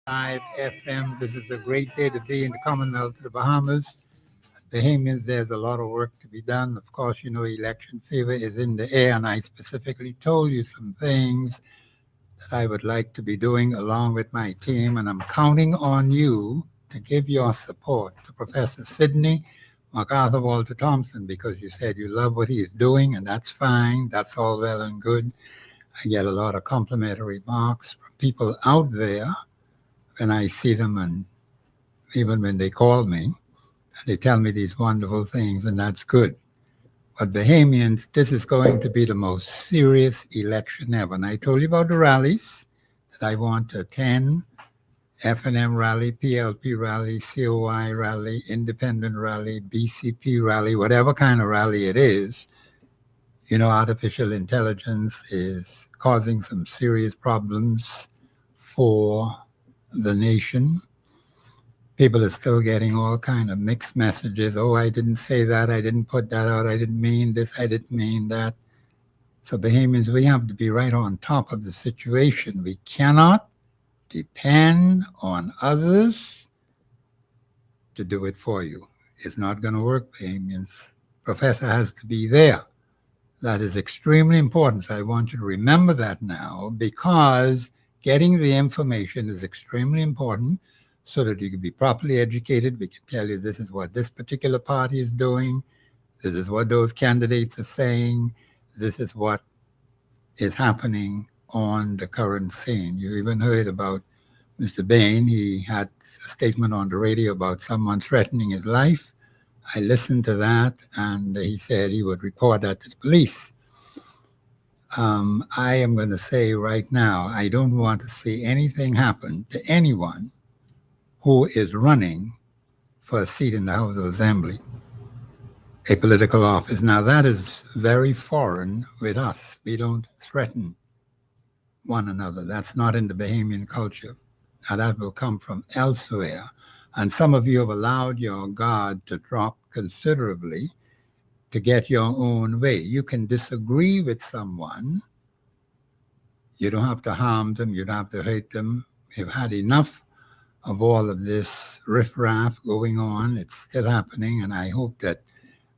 FM. This is a great day to be in the Commonwealth of the Bahamas. Bahamians, there's a lot of work to be done. Of course, you know, election fever is in the air, and I specifically told you some things that I would like to be doing along with my team, and I'm counting on you to give your support to Professor Sidney MacArthur Walter Thompson because you said you love what he is doing, and that's fine. That's all well and good. I get a lot of complimentary remarks from people out there when I see them, and even when they call me, and they tell me these wonderful things, and that's good. But Bahamians, this is going to be the most serious election ever. And I told you about the rallies that I want to attend: F&M rally, PLP rally, COI rally, independent rally, BCP rally, whatever kind of rally it is. You know, artificial intelligence is causing some serious problems for the nation. People are still getting all kind of mixed messages. Oh, I didn't say that. I didn't put that out. I didn't mean this. I didn't mean that. So Bahamians, we have to be right on top of the situation. We cannot depend on others to do it for you. It's not going to work, Bahamians. Professor has to be there. That is extremely important. So I want you to remember that now, because getting the information is extremely important so that you can be properly educated. We can tell you this is what this particular party is doing. This is what those candidates are saying. This is what is happening on the current scene. You even heard about Mr. Bain. He had a statement on the radio about someone threatening his life. I listened to that, and he said he would report that to the police. I am going to say right now, I don't want to see anything happen to anyone who is running for a seat in the House of Assembly, a political office. Now, that is very foreign with us. We don't threaten one another. That's not in the Bahamian culture. Now, that will come from elsewhere. And some of you have allowed your guard to drop considerably to get your own way. You can disagree with someone. You don't have to harm them. You don't have to hurt them. We've had enough of all of this riffraff going on. It's still happening, and I hope that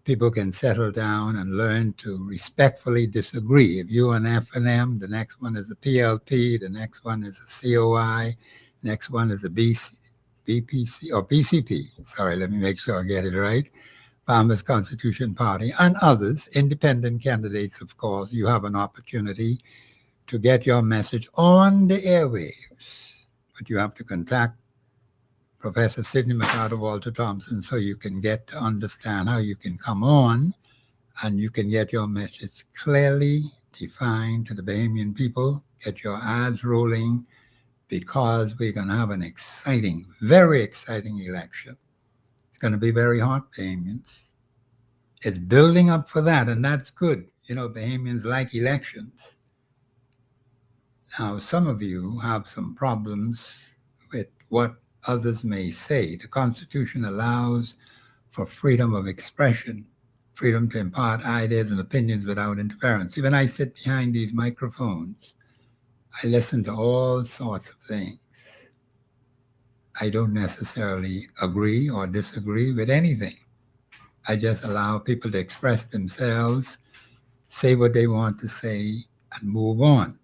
people can settle down and learn to respectfully disagree. If you're an F&M, the next one is a PLP, the next one is a COI, next one is a BPC or BCP. Sorry, let me make sure I get it right. Farmers Constitution Party, and others, independent candidates, of course. You have an opportunity to get your message on the airwaves, but you have to contact Professor Sidney MacArthur Walter Thompson so you can get to understand how you can come on and you can get your message clearly defined to the Bahamian people, get your ads rolling, because we're going to have an exciting, very exciting election. It's going to be very hot, Bahamians. It's building up for that, and that's good. You know, Bahamians like elections. Now, some of you have some problems with what others may say. The Constitution allows for freedom of expression, freedom to impart ideas and opinions without interference. Even I sit behind these microphones, I listen to all sorts of things. I don't necessarily agree or disagree with anything. I just allow people to express themselves, say what they want to say, and move on.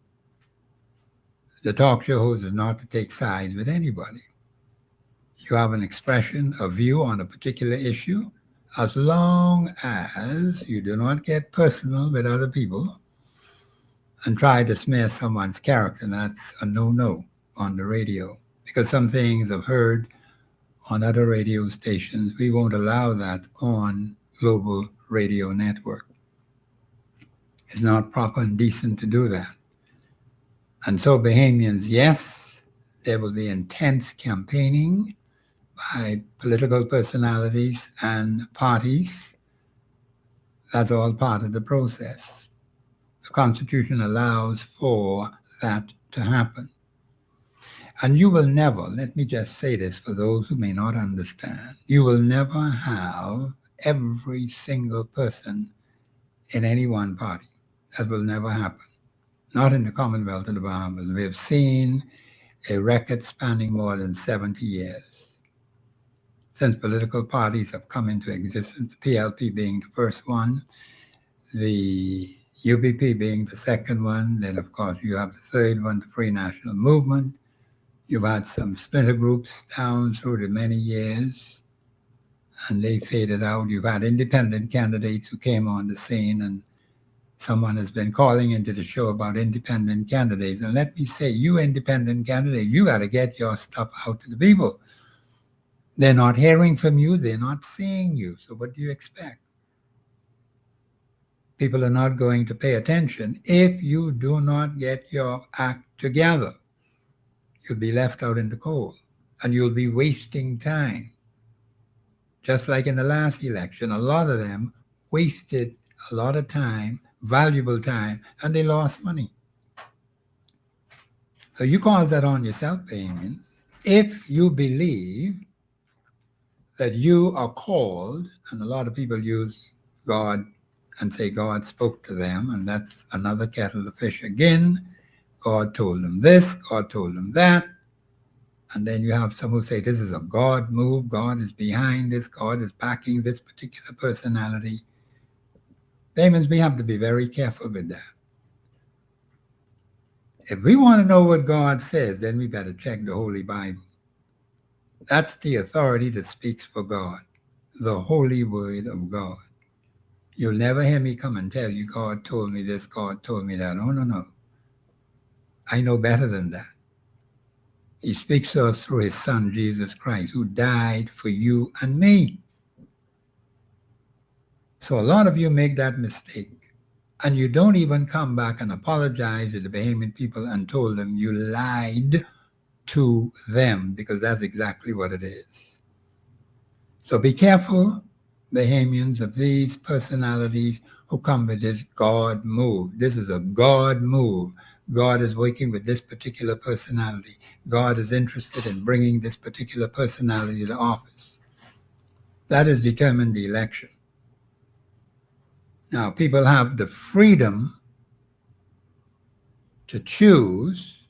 The talk show host is not to take sides with anybody. You have an expression, a view on a particular issue, as long as you do not get personal with other people and try to smear someone's character. That's a no-no on the radio, because some things I've heard on other radio stations, we won't allow that on Global Radio Network. It's not proper and decent to do that. And so Bahamians, yes, there will be intense campaigning by political personalities and parties. That's all part of the process. The Constitution allows for that to happen. And you will never, let me just say this for those who may not understand, you will never have every single person in any one party. That will never happen. Not in the Commonwealth of the Bahamas. We have seen a record spanning more than 70 years. Since political parties have come into existence, PLP being the first one, the UBP being the second one, then of course you have the third one, the Free National Movement. You've had some splinter groups down through the many years, and they faded out. You've had independent candidates who came on the scene, and someone has been calling into the show about independent candidates. And let me say, you independent candidate, you got to get your stuff out to the people. They're not hearing from you. They're not seeing you. So what do you expect? People are not going to pay attention if you do not get your act together. You'll be left out in the cold, and you'll be wasting time. Just like in the last election, a lot of them wasted a lot of time, valuable time, and they lost money. So you cause that on yourself, Bahamians. If you believe that you are called, and a lot of people use God and say God spoke to them, and that's another kettle of fish again. God told them this, God told them that. And then you have some who say this is a God move, God is behind this, God is backing this particular personality. Bahamians, we have to be very careful with that. If we want to know what God says, then we better check the Holy Bible. That's the authority that speaks for God, the Holy Word of God. You'll never hear me come and tell you, God told me this, God told me that. Oh, no. I know better than that. He speaks to us through his Son, Jesus Christ, who died for you and me. So a lot of you make that mistake, and you don't even come back and apologize to the Bahamian people and told them you lied to them, because that's exactly what it is. So be careful, Bahamians, of these personalities who come with this God move. This is a God move. God is working with this particular personality. God is interested in bringing this particular personality to office. That has determined the election. Now, people have the freedom to choose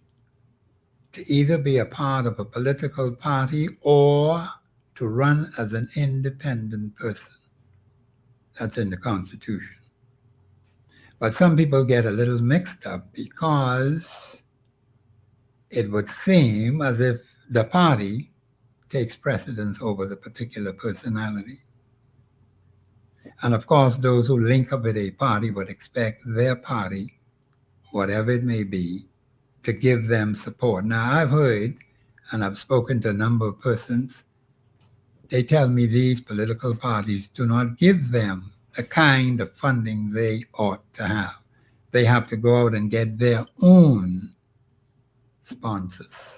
to either be a part of a political party or to run as an independent person. That's in the Constitution. But some people get a little mixed up because it would seem as if the party takes precedence over the particular personality. And of course, those who link up with a party would expect their party, whatever it may be, to give them support. Now, I've heard, and I've spoken to a number of persons, they tell me these political parties do not give them the kind of funding they ought to have. They have to go out and get their own sponsors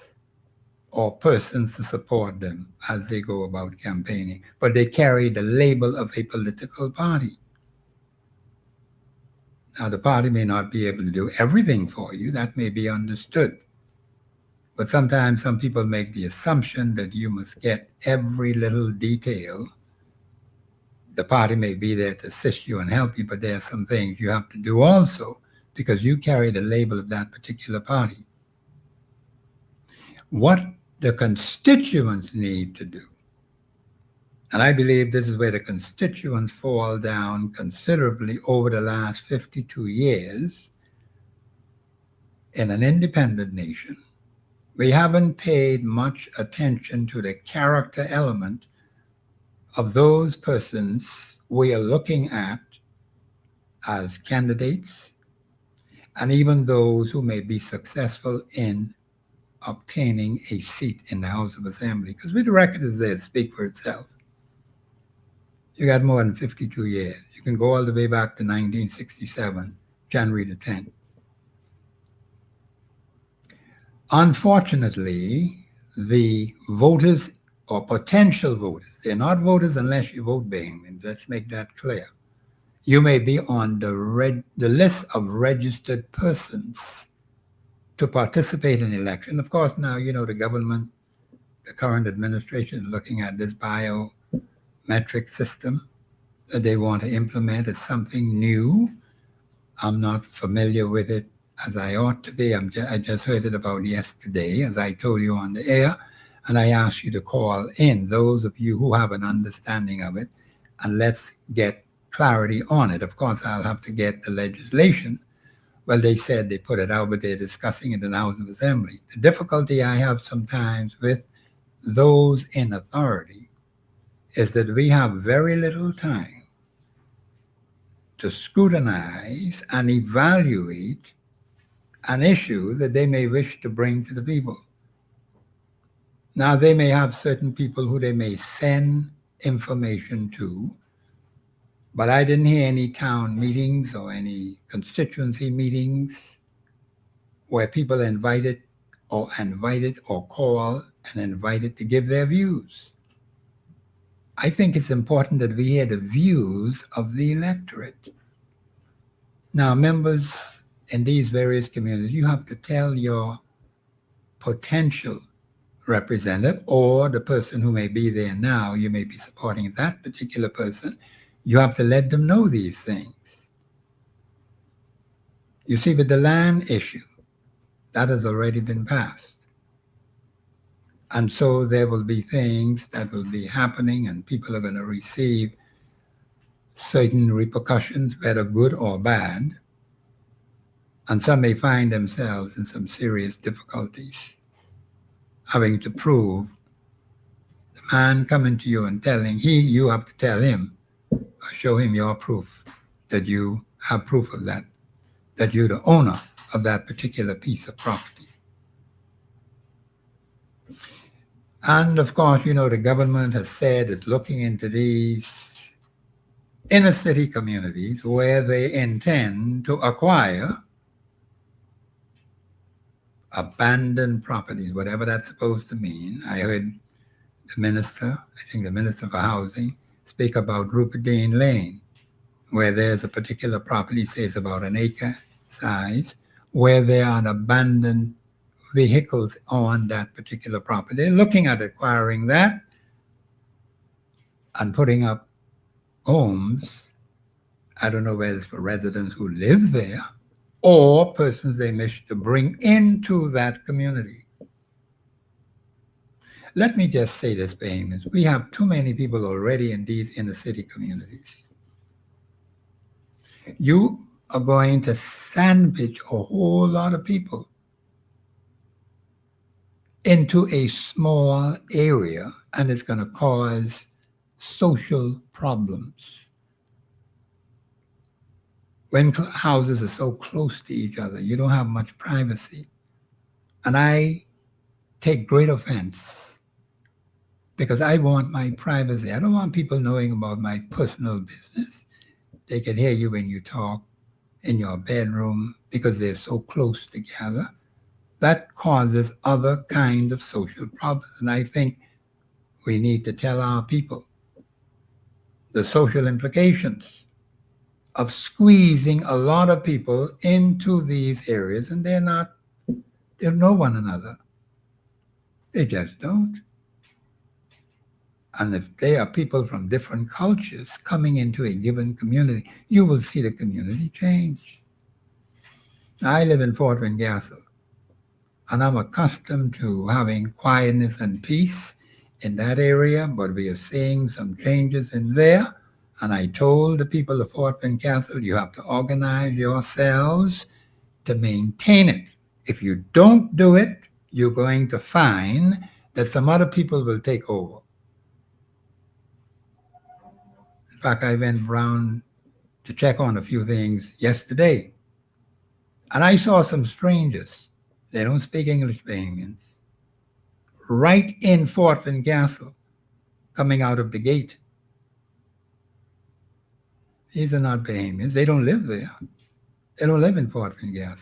or persons to support them as they go about campaigning. But they carry the label of a political party. Now, the party may not be able to do everything for you. That may be understood. But sometimes some people make the assumption that you must get every little detail. The party may be there to assist you and help you, but there are some things you have to do also because you carry the label of that particular party. What the constituents need to do, and I believe this is where the constituents fall down considerably over the last 52 years in an independent nation. We haven't paid much attention to the character element of those persons we are looking at as candidates, and even those who may be successful in obtaining a seat in the House of Assembly, because the record is there to speak for itself. You got more than 52 years. You can go all the way back to 1967, January the 10th. Unfortunately, the voters or potential voters, they're not voters unless you vote Bahamians. Let's make that clear. You may be on the list of registered persons to participate in the election. Of course, now, the government, the current administration is looking at this biometric system that they want to implement as something new. I'm not familiar with it as I ought to be. I just heard it about yesterday, as I told you on the air, and I ask you to call in, those of you who have an understanding of it, and let's get clarity on it. Of course, I'll have to get the legislation. Well, they said they put it out, but they're discussing it in the House of Assembly. The difficulty I have sometimes with those in authority is that we have very little time to scrutinize and evaluate an issue that they may wish to bring to the people. Now, they may have certain people who they may send information to, but I didn't hear any town meetings or any constituency meetings where people invited or called and invited to give their views. I think it's important that we hear the views of the electorate. Now, members in these various communities, you have to tell your potential representative or the person who may be there now, you may be supporting that particular person, you have to let them know these things. You see, with the land issue, that has already been passed. And so there will be things that will be happening and people are going to receive certain repercussions, whether good or bad. And some may find themselves in some serious difficulties, having to prove the man coming to you and telling you have to tell him, or show him your proof that you have proof of that you're the owner of that particular piece of property. And of course, the government has said it's looking into these inner city communities where they intend to acquire abandoned properties, whatever that's supposed to mean. I heard the minister for housing, speak about Rupert Lane, where there's a particular property, say it's about an acre size, where there are abandoned vehicles on that particular property, looking at acquiring that and putting up homes. I don't know whether it's for residents who live there or persons they wish to bring into that community. Let me just say this, Bahamians. We have too many people already in these inner city communities. You are going to sandwich a whole lot of people into a small area, and it's going to cause social problems. When houses are so close to each other, you don't have much privacy. And I take great offense because I want my privacy. I don't want people knowing about my personal business. They can hear you when you talk in your bedroom because they're so close together. That causes other kinds of social problems. And I think we need to tell our people the social implications of squeezing a lot of people into these areas, and they don't know one another. They just don't. And if they are people from different cultures coming into a given community, you will see the community change. Now, I live in Fort Wingastle, and I'm accustomed to having quietness and peace in that area, but we are seeing some changes in there. And I told the people of Fort Wingastle, you have to organize yourselves to maintain it. If you don't do it, you're going to find that some other people will take over. In fact, I went around to check on a few things yesterday, and I saw some strangers. They don't speak English, Bahamians, right in Fort Wingastle, coming out of the gate. These are not Bahamians. They don't live there. They don't live in Fort Wingastle.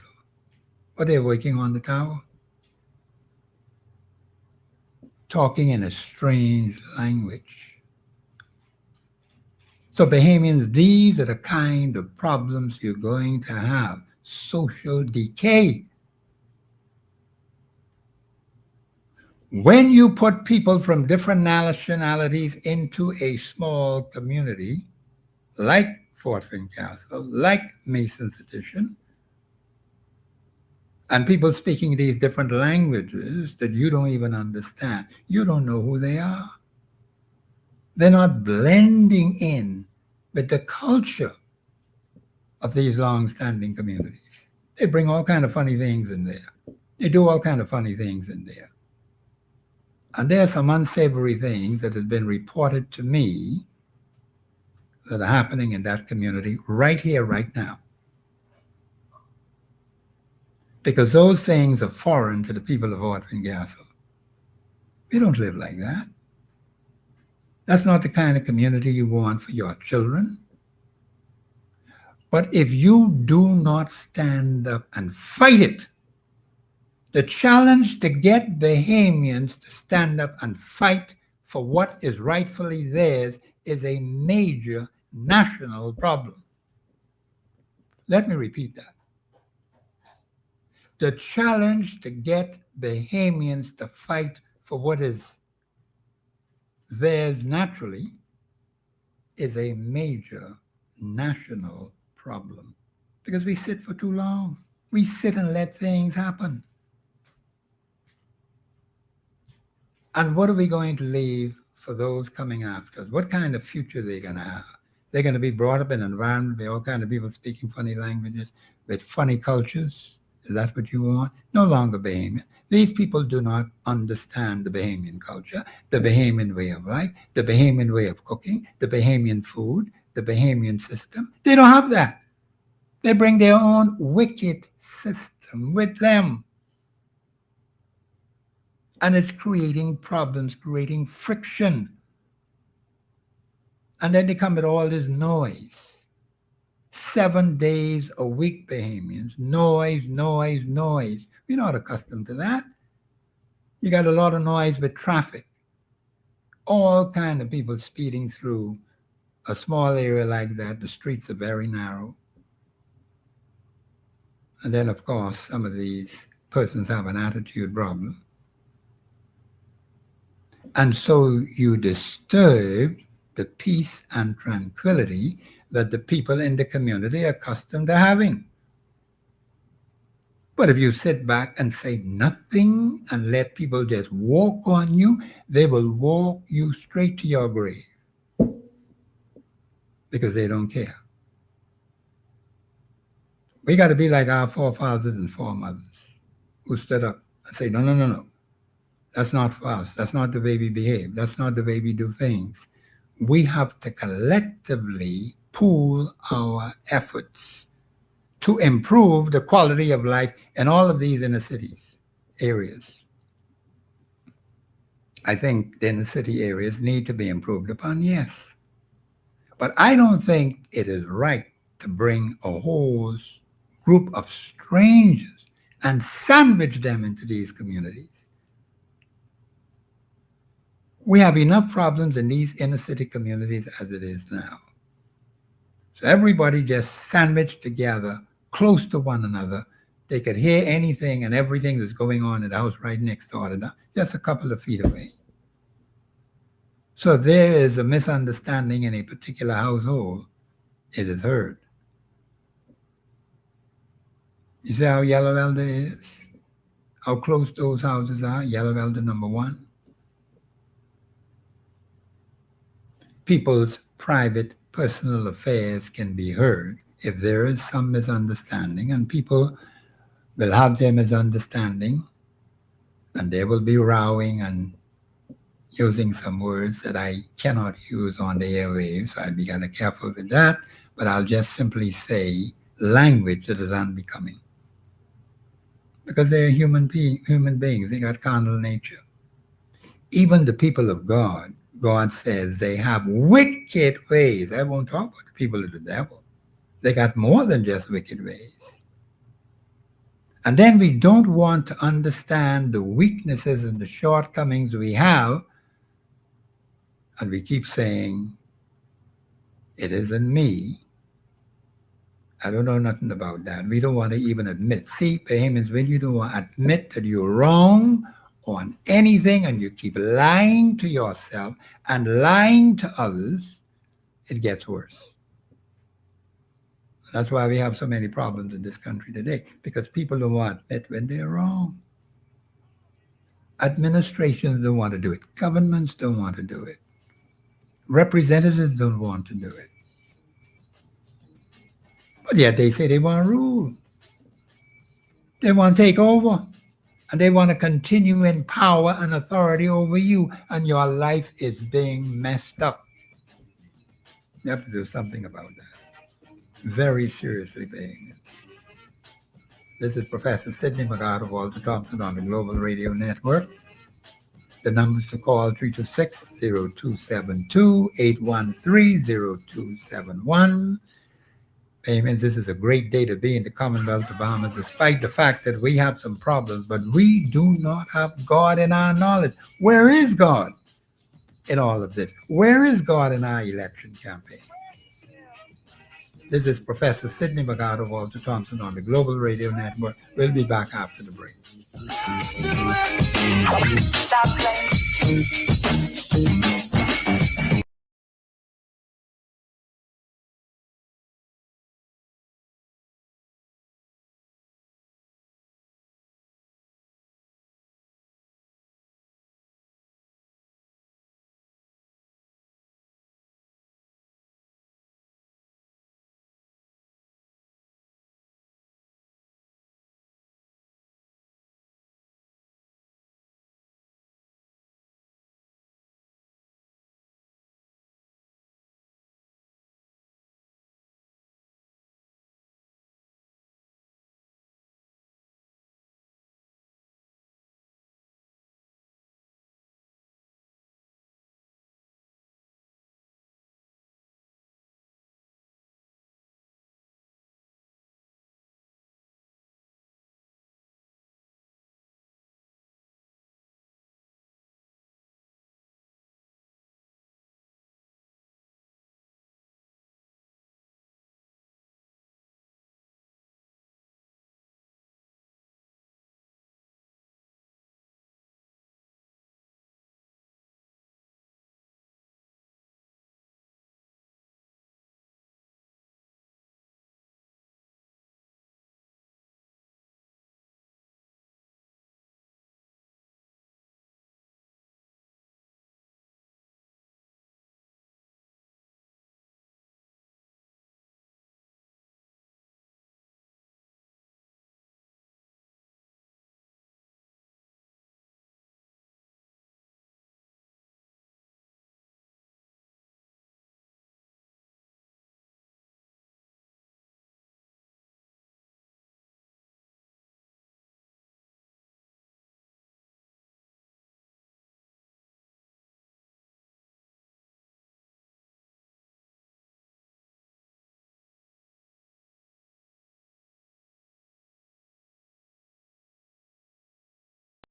But they're working on the tower, talking in a strange language. So Bahamians, these are the kind of problems you're going to have. Social decay. When you put people from different nationalities into a small community, like Fort Wingastle, like Mason's Addition, And people speaking these different languages that you don't even understand. You don't know who they are. They're not blending in with the culture of these long-standing communities. They bring all kind of funny things in there. They do all kind of funny things in there. And there are some unsavory things that have been reported to me that are happening in that community right here, right now. Because those things are foreign to the people of Ort and Gassel. We don't live like that. That's not the kind of community you want for your children. But if you do not stand up and fight it, the challenge to get Bahamians to stand up and fight for what is rightfully theirs is a major national problem. Let me repeat that. The challenge to get Bahamians to fight for what is theirs naturally is a major national problem because we sit for too long. We sit and let things happen. And what are we going to leave for those coming after us? What kind of future are they going to have? They're going to be brought up in an environment with all kinds of people speaking funny languages, with funny cultures. Is that what you want? No longer Bahamian. These people do not understand the Bahamian culture, the Bahamian way of life, the Bahamian way of cooking, the Bahamian food, the Bahamian system. They don't have that. They bring their own wicked system with them. And it's creating problems, creating friction. And then they come with all this noise. 7 days a week, Bahamians. Noise, noise, noise. We're not accustomed to that. You got a lot of noise with traffic. All kind of people speeding through a small area like that. The streets are very narrow. And then, of course, some of these persons have an attitude problem. And so you disturb the peace and tranquility that the people in the community are accustomed to having. But if you sit back and say nothing and let people just walk on you, they will walk you straight to your grave because they don't care. We got to be like our forefathers and foremothers who stood up and say, no, no, no, no. That's not for us. That's not the way we behave. That's not the way we do things. We have to collectively pool our efforts to improve the quality of life in all of these inner cities areas. I think the inner city areas need to be improved upon, yes. But I don't think it is right to bring a whole group of strangers and sandwich them into these communities. We have enough problems in these inner city communities as it is now. So everybody just sandwiched together, close to one another. They could hear anything and everything that's going on in the house right next door to them, just a couple of feet away. So if there is a misunderstanding in a particular household, it is heard. You see how Yellow Elder is? How close those houses are? Yellow Elder number 1. People's private, personal affairs can be heard if there is some misunderstanding, and people will have their misunderstanding, and they will be rowing and using some words that I cannot use on the airwaves, so I'll be kind of careful with that, but I'll just simply say language that is unbecoming. Because they're human beings, they got carnal nature. Even the people of God, God says they have wicked ways. I won't talk about the people of the devil. They got more than just wicked ways. And then we don't want to understand the weaknesses and the shortcomings we have. And we keep saying, it isn't me. I don't know nothing about that. We don't want to even admit. See, Bahamians, when you don't admit that you're wrong on anything and you keep lying to yourself and lying to others, it gets worse. That's why we have so many problems in this country today, because people don't want to admit when they're wrong. Administrations don't want to do it. Governments don't want to do it. Representatives don't want to do it. But yet they say they want to rule. They want to take over. And they want to continue in power and authority over you. And your life is being messed up. You have to do something about that. Very seriously being. This is Professor Sidney McGrath of Walter Thompson on the Global Radio Network. The numbers to call 326-0272, 813-0271. Payments, this is a great day to be in the Commonwealth of Bahamas, despite the fact that we have some problems, but we do not have God in our knowledge. Where is God in all of this? Where is God in our election campaign? This is Professor Sidney McGrath of Walter Thompson on the Global Radio Network. We'll be back after the break.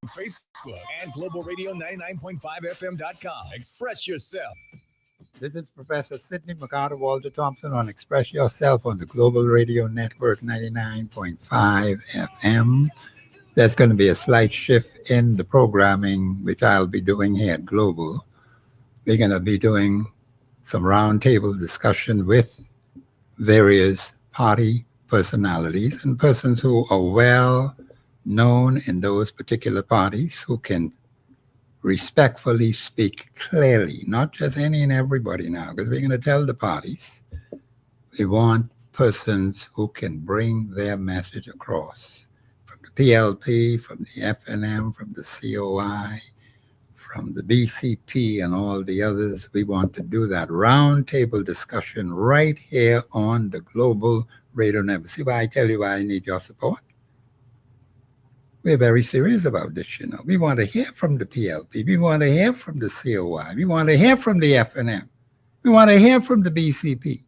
Facebook and Global Radio 99.5FM.com. Express yourself. This is Professor Sidney McGrath of Walter Thompson on Express Yourself on the Global Radio Network 99.5 FM. There's going to be a slight shift in the programming, which I'll be doing here at Global. We're going to be doing some roundtable discussion with various party personalities and persons who are well known in those particular parties, who can respectfully speak clearly, not just any and everybody now, because we're going to tell the parties we want persons who can bring their message across, from the PLP, from the FNM, from the COI, from the BCP and all the others. We want to do that roundtable discussion right here on the Global Radio Network. See why I tell you why I need your support? We're very serious about this, you know. We want to hear from the PLP. We want to hear from the COI. We want to hear from the FNM. We want to hear from the BCP.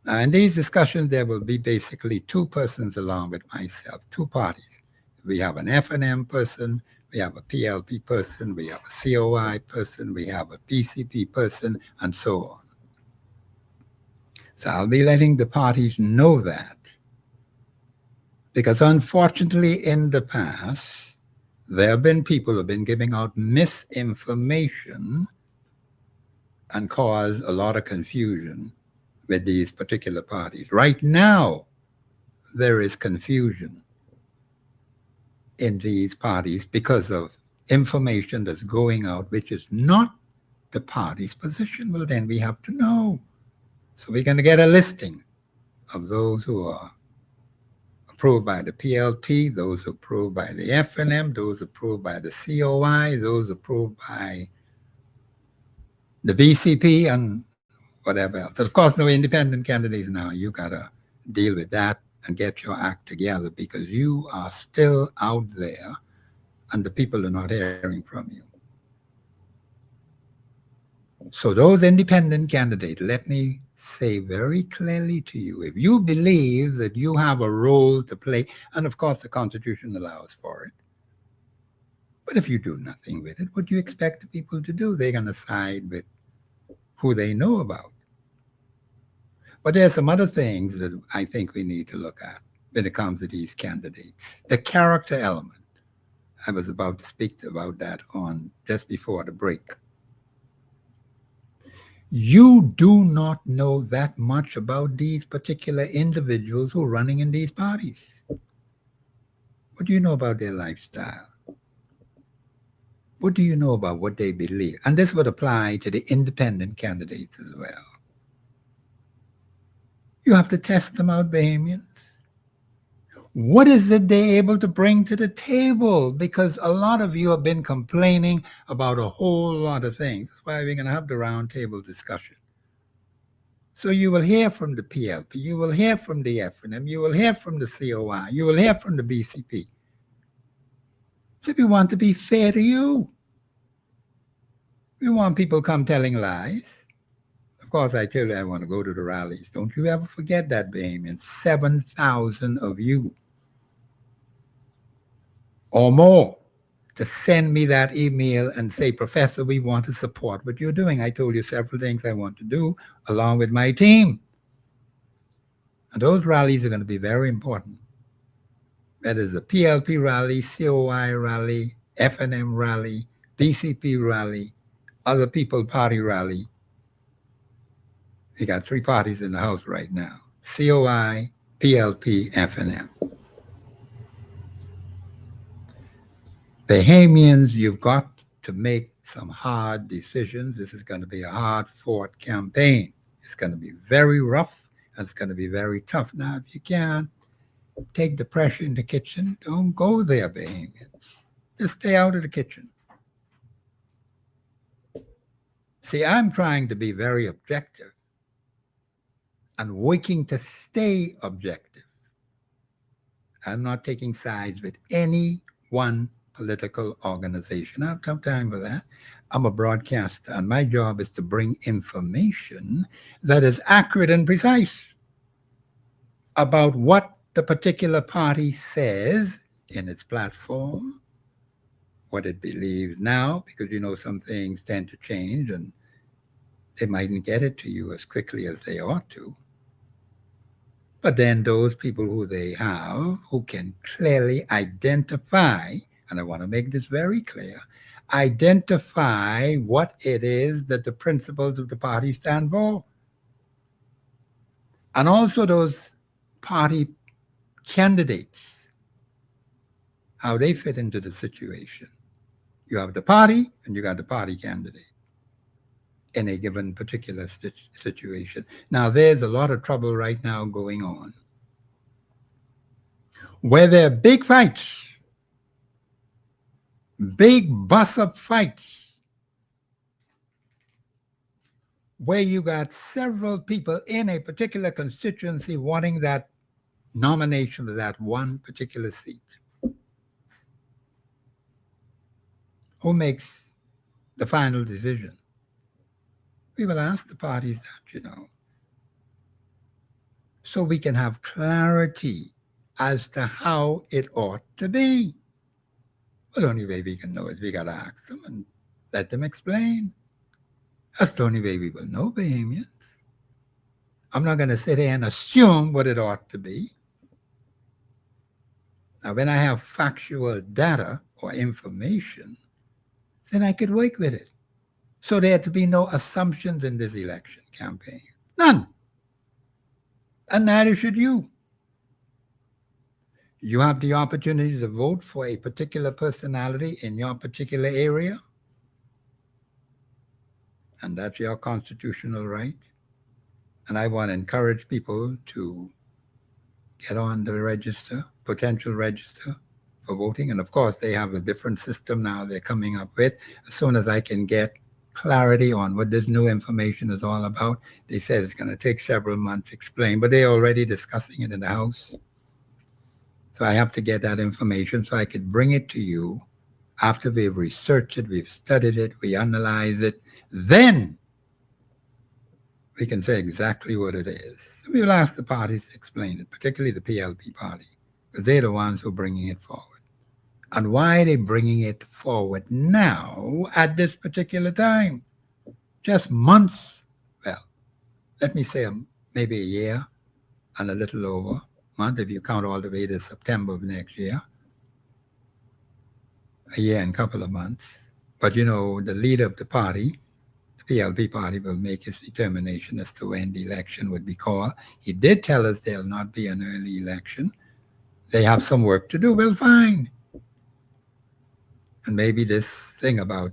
In these discussions, there will be basically two persons along with myself, two parties. We have an FNM person, we have a PLP person, we have a COI person, we have a BCP person, and so on. So I'll be letting the parties know that. Because unfortunately, in the past, there have been people who have been giving out misinformation and caused a lot of confusion with these particular parties. Right now, there is confusion in these parties because of information that's going out, which is not the party's position. Well, then we have to know. So we're going to get a listing of those who are approved by the PLP, those approved by the FNM, those approved by the COI, those approved by the BCP, and whatever else. And of course, no independent candidates now. You got to deal with that and get your act together because you are still out there and the people are not hearing from you. So those independent candidates, let me say very clearly to you, if you believe that you have a role to play, and of course the Constitution allows for it, but if you do nothing with it, what do you expect the people to do? They're going to side with who they know about. But there's some other things that I think we need to look at when it comes to these candidates. The character element. I was about to speak about that on just before the break. You do not know that much about these particular individuals who are running in these parties. What do you know about their lifestyle? What do you know about what they believe? And this would apply to the independent candidates as well. You have to test them out, Bahamians. What is it they're able to bring to the table? Because a lot of you have been complaining about a whole lot of things. That's why we're going to have the roundtable discussion. So you will hear from the PLP, you will hear from the FNM, you will hear from the COI, you will hear from the BCP. So we want to be fair to you. We want people come telling lies. Of course, I tell you I want to go to the rallies. Don't you ever forget that, Bahamians. 7,000 of you or more to send me that email and say, Professor, we want to support what you're doing. I told you several things I want to do along with my team. And those rallies are going to be very important. That is a PLP rally, COI rally, FNM rally, BCP rally, other people party rally. We got 3 parties in the House right now: COI, PLP, FNM. Bahamians, you've got to make some hard decisions. This is going to be a hard-fought campaign. It's going to be very rough, and it's going to be very tough. Now, if you can't take the pressure in the kitchen, don't go there, Bahamians. Just stay out of the kitchen. See, I'm trying to be very objective and working to stay objective. I'm not taking sides with any one political organization. I don't have time for that. I'm a broadcaster, and my job is to bring information that is accurate and precise about what the particular party says in its platform, what it believes now, because you know some things tend to change and they mightn't get it to you as quickly as they ought to. But then those people who they have, who can clearly identify, and I want to make this very clear, identify what it is that the principles of the party stand for. And also those party candidates, how they fit into the situation. You have the party and you got the party candidate in a given particular situation. Now, there's a lot of trouble right now going on where there are big fights, big bus-up fights, where you got several people in a particular constituency wanting that nomination of that one particular seat. Who makes the final decision? We will ask the parties that, so we can have clarity as to how it ought to be. Well, the only way we can know is we got to ask them and let them explain. That's the only way we will know, Bahamians. I'm not going to sit here and assume what it ought to be. Now, when I have factual data or information, then I could work with it. So there had to be no assumptions in this election campaign. None. And neither should you. You have the opportunity to vote for a particular personality in your particular area, and that's your constitutional right. And I want to encourage people to get on the register, potential register for voting. And of course, they have a different system now they're coming up with. As soon as I can get clarity on what this new information is all about, they said it's going to take several months to explain, but they're already discussing it in the House. So I have to get that information so I could bring it to you after we've researched it, we've studied it, we analyze it. Then we can say exactly what it is. So we will ask the parties to explain it, particularly the PLP party, because they're the ones who are bringing it forward. And why are they bringing it forward now at this particular time? Just months, well, let me say maybe a year and a little over, month if you count all the way to September of next year, a year and a couple of months. But you know, the leader of the party, PLP party, will make his determination as to when the election would be called. He did tell us there'll not be an early election. They have some work to do. Well, fine. And maybe this thing about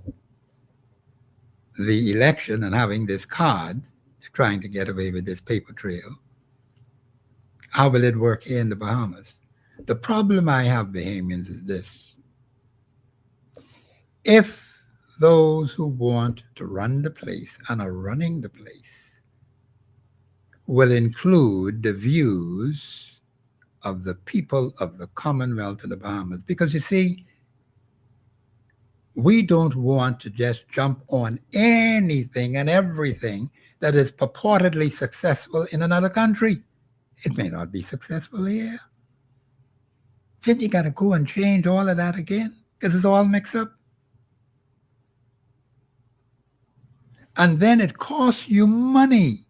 the election and having this card, trying to get away with this paper trail, how will it work here in the Bahamas? The problem I have, Bahamians, is this. If those who want to run the place and are running the place will include the views of the people of the Commonwealth of the Bahamas. Because you see, we don't want to just jump on anything and everything that is purportedly successful in another country. It may not be successful here. Then you got to go and change all of that again because it's all mixed up. And then it costs you money.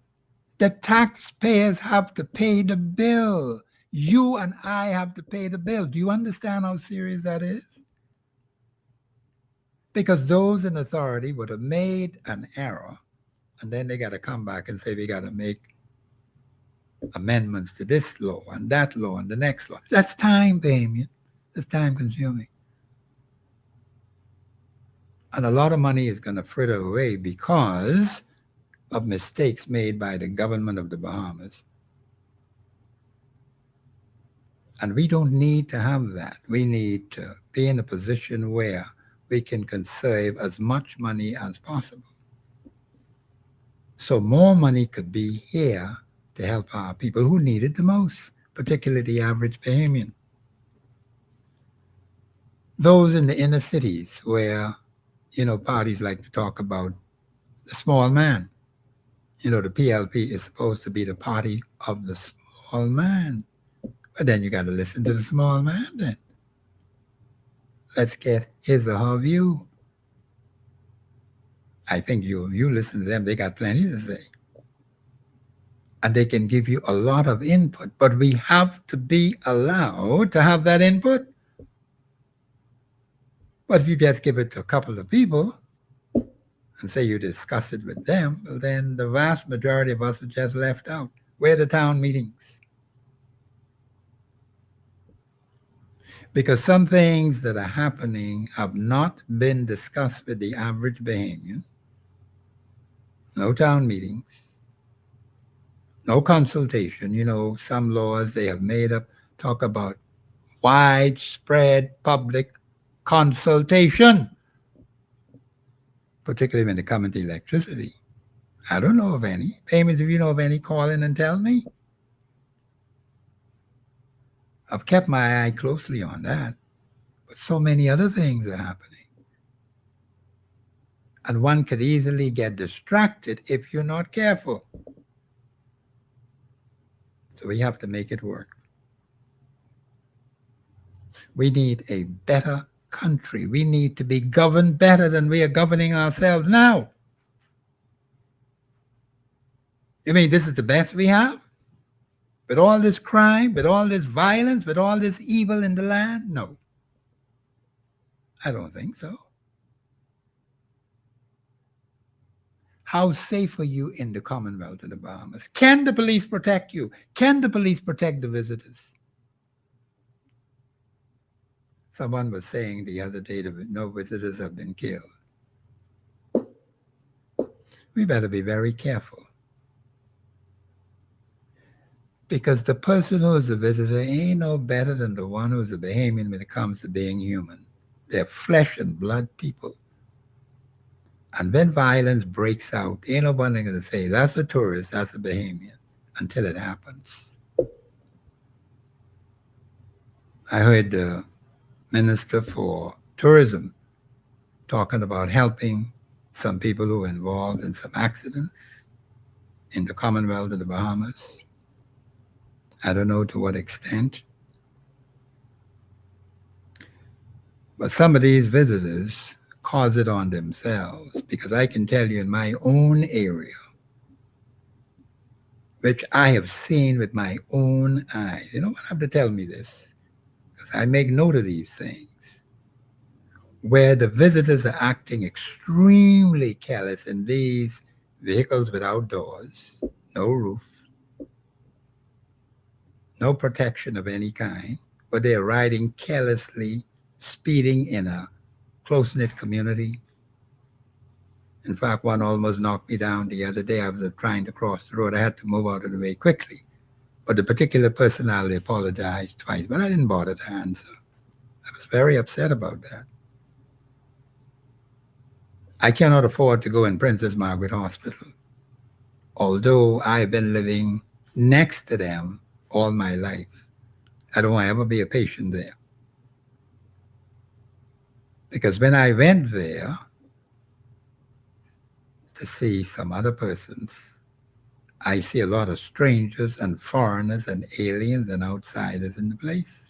The taxpayers have to pay the bill. You and I have to pay the bill. Do you understand how serious that is? Because those in authority would have made an error, and then they got to come back and say we got to make amendments to this law and that law and the next law. That's time, Damien. It's time consuming. And a lot of money is going to fritter away because of mistakes made by the government of the Bahamas. And we don't need to have that. We need to be in a position where we can conserve as much money as possible. So more money could be here to help our people who need it the most, particularly the average Bahamian. Those in the inner cities where, parties like to talk about the small man. The PLP is supposed to be the party of the small man. But then you got to listen to the small man then. Let's get his or her view. I think you listen to them, they got plenty to say. And they can give you a lot of input, but we have to be allowed to have that input. But if you just give it to a couple of people and say you discuss it with them, well, then the vast majority of us are just left out. Where are the town meetings? Because some things that are happening have not been discussed with the average Bahamian. No town meetings, no consultation. Some laws they have made up talk about widespread public consultation, particularly when they come into electricity. I don't know of any. Payments, if you know of any, call in and tell me. I've kept my eye closely on that, but so many other things are happening. And one could easily get distracted if you're not careful. So we have to make it work. We need a better country. We need to be governed better than we are governing ourselves now. You mean this is the best we have? With all this crime, with all this violence, with all this evil in the land? No. I don't think so. How safe are you in the Commonwealth of the Bahamas? Can the police protect you? Can the police protect the visitors? Someone was saying the other day that no visitors have been killed. We better be very careful. Because the person who is a visitor ain't no better than the one who's a Bahamian when it comes to being human. They're flesh and blood people. And when violence breaks out, ain't nobody going to say, that's a tourist, that's a Bahamian, until it happens. I heard the Minister for Tourism talking about helping some people who were involved in some accidents in the Commonwealth of the Bahamas. I don't know to what extent. But some of these visitors cause it on themselves, because I can tell you in my own area, which I have seen with my own eyes. You don't have to tell me this, because I make note of these things, where the visitors are acting extremely careless in these vehicles without doors, no roof, no protection of any kind, but they're riding carelessly, speeding in a close-knit community. In fact, one almost knocked me down the other day. I was trying to cross the road. I had to move out of the way quickly. But the particular personality apologized twice, but I didn't bother to answer. I was very upset about that. I cannot afford to go in Princess Margaret Hospital, although I've been living next to them all my life. I don't want to ever be a patient there. Because when I went there to see some other persons, I see a lot of strangers and foreigners and aliens and outsiders in the place.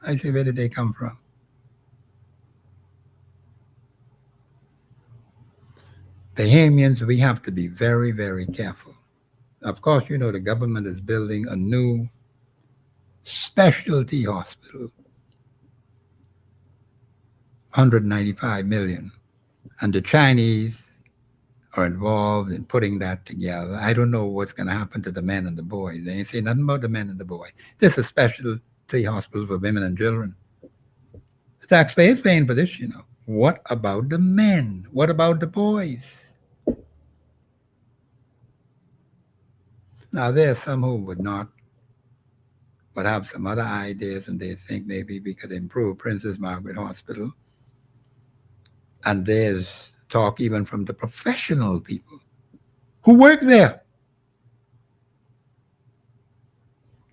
I say, where did they come from? Bahamians, we have to be very, very careful. Of course, you know the government is building a new specialty hospital, 195 million. And the Chinese are involved in putting that together. I don't know what's going to happen to the men and the boys. They ain't say nothing about the men and the boys. This is a specialty hospital for women and children. The taxpayers paying for this, you know. What about the men? What about the boys? Now, there are some who would not, but have some other ideas, and they think maybe we could improve Princess Margaret Hospital. And there's talk even from the professional people who work there.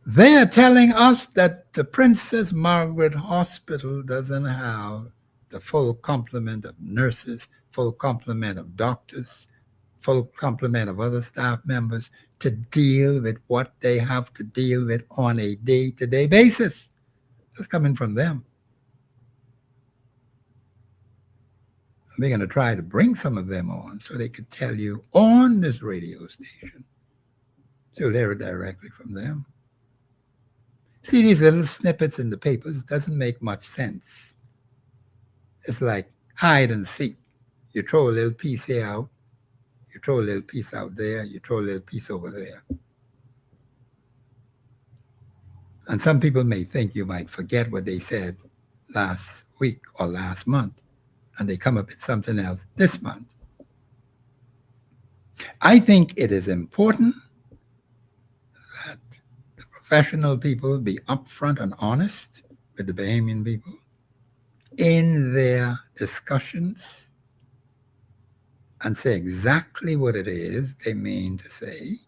They are telling us that the Princess Margaret Hospital doesn't have the full complement of nurses, full complement of doctors, full complement of other staff members to deal with what they have to deal with on a day-to-day basis. That's coming from them. They're going to try to bring some of them on so they could tell you on this radio station. So you'll hear it directly from them. See, these little snippets in the papers doesn't make much sense. It's like hide and seek. You throw a little piece here out, you throw a little piece out there, you throw a little piece over there. And some people may think you might forget what they said last week or last month, and they come up with something else this month. I think it is important that the professional people be upfront and honest with the Bahamian people in their discussions and say exactly what it is they mean to say.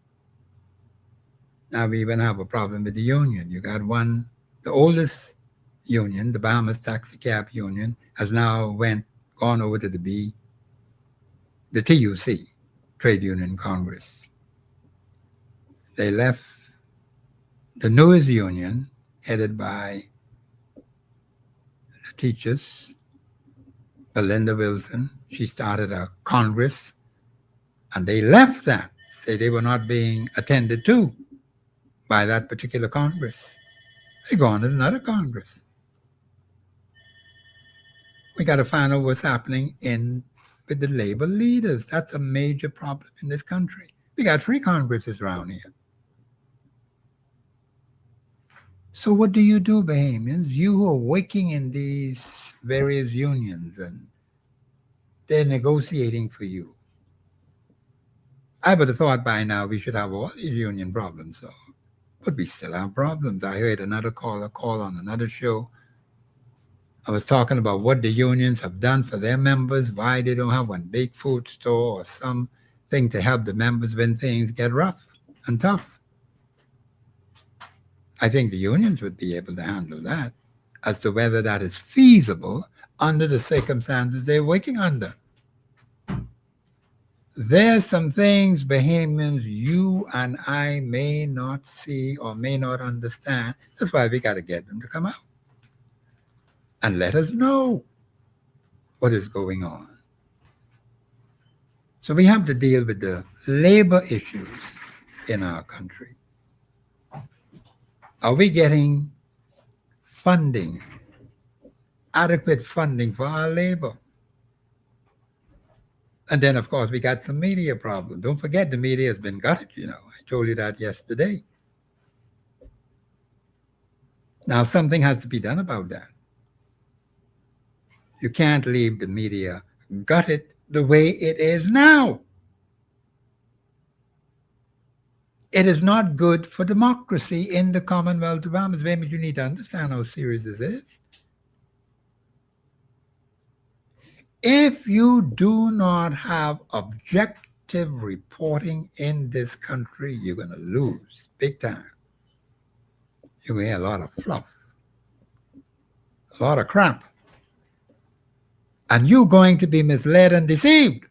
Now we even have a problem with the union. You got one, the oldest union, the Bahamas Taxi Cab Union, has now gone over to the TUC, Trade Union Congress. They left the newest union, headed by the teachers, Belinda Wilson. She started a Congress, and they left that, say they were not being attended to by that particular Congress. They gone to another Congress. We got to find out what's happening with with the labor leaders. That's a major problem in this country. We got 3 Congresses around here. So what do you do, Bahamians? You who are working in these various unions and they're negotiating for you. I would have thought by now we should have all these union problems solved. But we still have problems. I heard another caller call on another show. I was talking about what the unions have done for their members, why they don't have one big food store or something to help the members when things get rough and tough. I think the unions would be able to handle that. As to whether that is feasible under the circumstances they're working under. There's some things, Bahamians, you and I may not see or may not understand. That's why we got to get them to come out and let us know what is going on. So we have to deal with the labor issues in our country. Are we getting funding, adequate funding for our labor? And then, of course, we got some media problems. Don't forget the media has been gutted, you know. I told you that yesterday. Now, something has to be done about that. You can't leave the media gutted the way it is now. It is not good for democracy in the Commonwealth of Bahamas. Maybe you need to understand how serious this is. If you do not have objective reporting in this country, you're going to lose big time. You're going to hear a lot of fluff, a lot of crap. And you're going to be misled and deceived.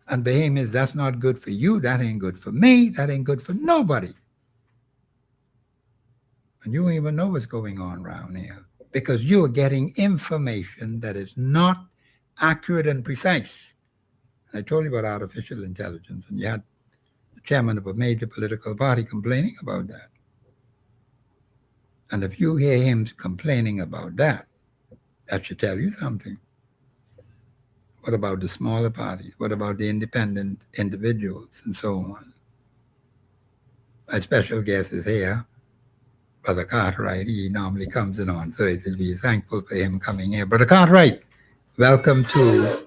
And Bahamians, that's not good for you. That ain't good for me. That ain't good for nobody. And you don't even know what's going on around here because you're getting information that is not accurate and precise. I told you about artificial intelligence, and you had the chairman of a major political party complaining about that. And if you hear him complaining about that, that should tell you something. What about the smaller parties? What about the independent individuals and so on? My special guest is here, Brother Cartwright. He normally comes in on Thursdays. We're thankful for him coming here. Brother Cartwright, welcome to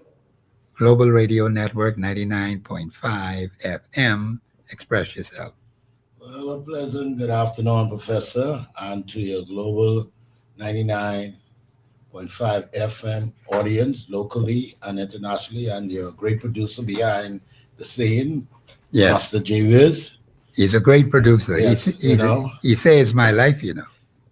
Global Radio Network 99.5 FM. Express yourself. Well, a pleasant good afternoon, Professor, and to your Global 99.5 FM audience, locally and internationally, and your great producer behind the scene, Yes, Master J. Wiz. he's a great producer. Yes, He saves my life, you know.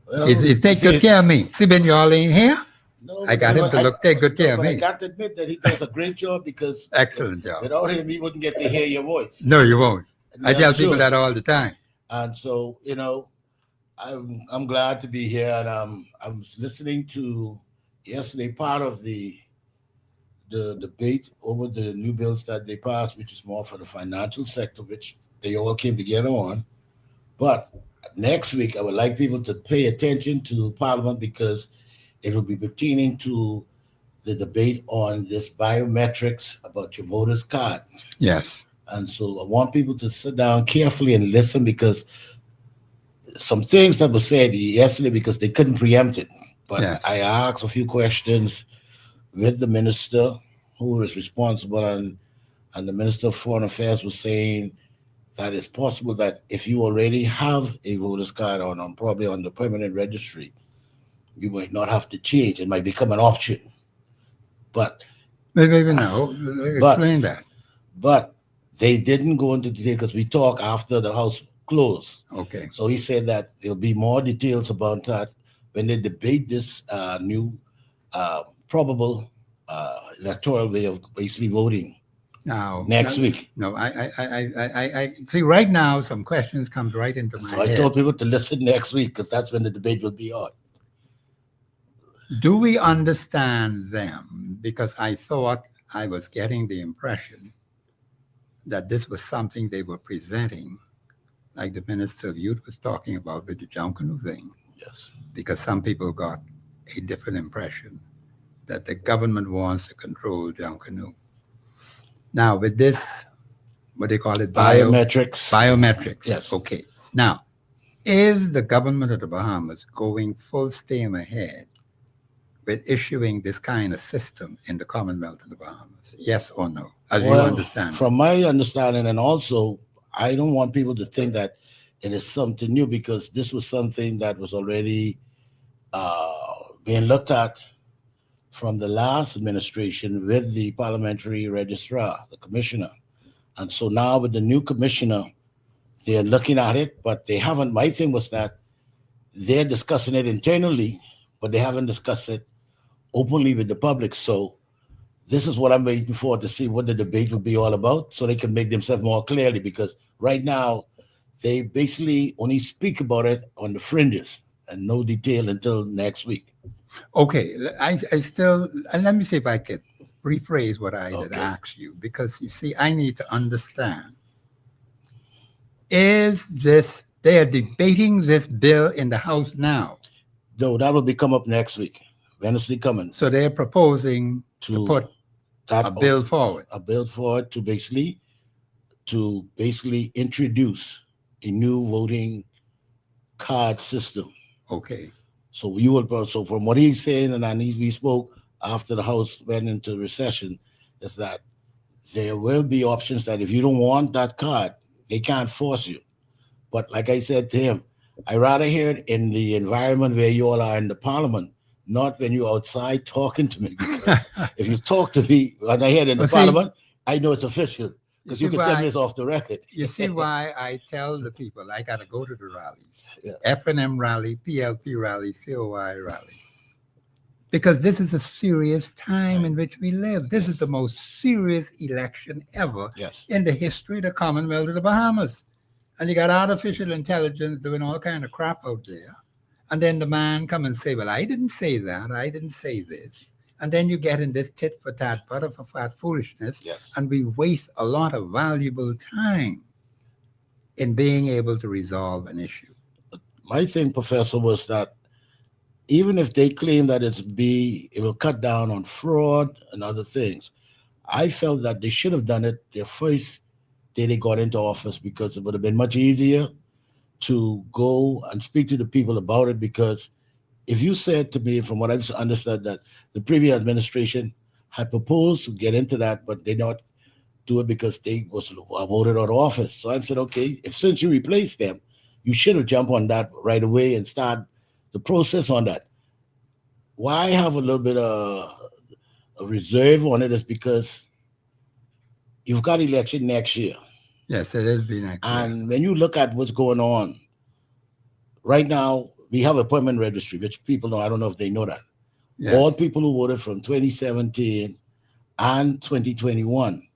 Well, He takes good care of me. See, when y'all ain't here, no, I got him to take good care of but I me. got to admit that he does a great job because Excellent job. without him, he wouldn't get to hear your voice. No, you won't. I Yeah, tell sure. people that all the time. And so, I'm glad to be here, and I'm listening to yesterday part of the debate over the new bills that they passed, which is more for the financial sector, which they all came together on. But next week, I would like people to pay attention to Parliament because it will be pertaining to the debate on this biometrics about your voter's card. Yes. And so I want people to sit down carefully and listen because some things that were said yesterday because they couldn't preempt it. But Yes. I asked a few questions with the minister who is responsible, and the Minister of Foreign Affairs was saying that it's possible that if you already have a voter's card on probably on the permanent registry, you might not have to change. It might become an option. But Maybe no. Explain that. But they didn't go into detail because we talked after the House closed. Okay. So he said that there'll be more details about that when they debate this new probable electoral way of basically voting Now next week. No, I see. Right now, some questions comes right into my So I head. told people to listen next week because that's when the debate will be on. Do we understand them? Because I thought I was getting the impression that this was something they were presenting, like the Minister of Youth was talking about with the Junkanu thing, Yes. because some people got a different impression. that the government wants to control Junkanoo. Now, with this, what they call it, Biometrics. biometrics. Yes. Okay. Now, is the government of the Bahamas going full steam ahead with issuing this kind of system in the Commonwealth of the Bahamas? Yes or no? As you understand. From my understanding, and also, I don't want people to think that it is something new, because this was something that was already being looked at from the last administration with the parliamentary registrar, the commissioner. And so now with the new commissioner, they're looking at it, but they haven't. My thing was that they're discussing it internally, but they haven't discussed it openly with the public. So this is what I'm waiting for, to see what the debate will be all about, so they can make themselves more clearly, because right now they basically only speak about it on the fringes and no detail until next week. Okay, I still, and let me see if I could rephrase what I did Okay. ask you, because you see, I need to understand. Is this, they are debating this bill in the House now. No, that will be come up next week, Wednesday coming, So they're proposing to put that a bill forward. a bill forward to basically introduce a new voting card system. Okay. So you will. So from what he's saying, and we spoke after the House went into recession, is that there will be options that if you don't want that card, they can't force you. But like I said to him, I rather hear it in the environment where you all are in the parliament, not when you're outside talking to me. Because if you talk to me when I hear it in the Well, see, parliament, I know it's official, because you see can tell why- me it's off the record. You see why I tell the people I got to go to the rallies, Yeah. F&M rally, PLP rally, COI rally, because this is a serious time in which we live. This is the most serious election ever Yes. in the history of the Commonwealth of the Bahamas. And you got artificial intelligence doing all kind of crap out there. And then the man come and say, well, I didn't say that. I didn't say this. And then you get in this tit for tat, butter for fat foolishness. Yes. And we waste a lot of valuable time in being able to resolve an issue. My thing, Professor, was that even if they claim that it will cut down on fraud and other things, I felt that they should have done it their first day they got into office, because it would have been much easier to go and speak to the people about it. Because if you said to me, from what I've understood, that the previous administration had proposed to get into that, but they not do it because they was voted out of office. So I said, okay, since you replaced them, you should have jumped on that right away and start the process on that. Why have a little bit of a reserve on it is because you've got election next year. Yes, it has been actually. And when you look at what's going on right now, we have appointment registry, which people know. I don't know if they know that. Yes. All people who voted from 2017 and 2021,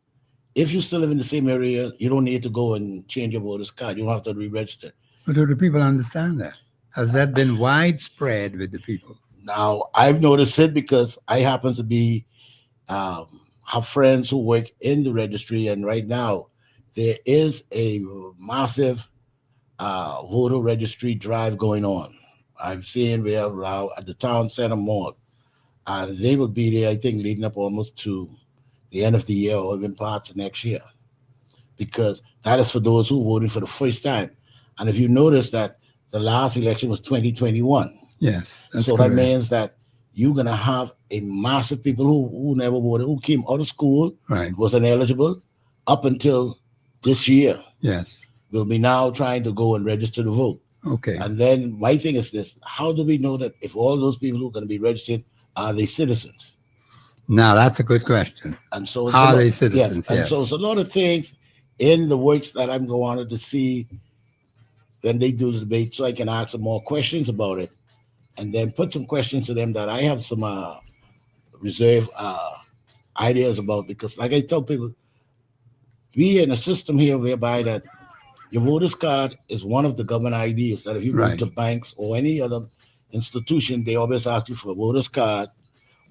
if you still live in the same area, you don't need to go and change your voter's card. You don't have to re-register. But do the people understand that? Has that been widespread with the people? Now, I've noticed it because I happen to be have friends who work in the registry, and right now there is a massive voter registry drive going on. I'm seeing we have at the town center mall, and they will be there, I think, leading up almost to the end of the year or even parts of next year, because that is for those who voted for the first time. And if you notice that the last election was 2021, yes, that's so correct. that means that you're gonna have a massive people who never voted, who came out of school, Right. wasn't eligible up until this year, Yes. will be now trying to go and register to vote. Okay. And then my thing is this: how do we know that if all those people who are going to be registered are they citizens? Now that's a good question. And so it's Are a they lot, citizens? Yes. And Yes. so it's a lot of things in the works that I'm going to see when they do the debate, so I can ask them more questions about it, and then put some questions to them that I have some reserve ideas about. Because, like I tell people, we in a system here whereby that your voter's card is one of the government IDs that if you Right. go to banks or any other institution, they always ask you for a voter's card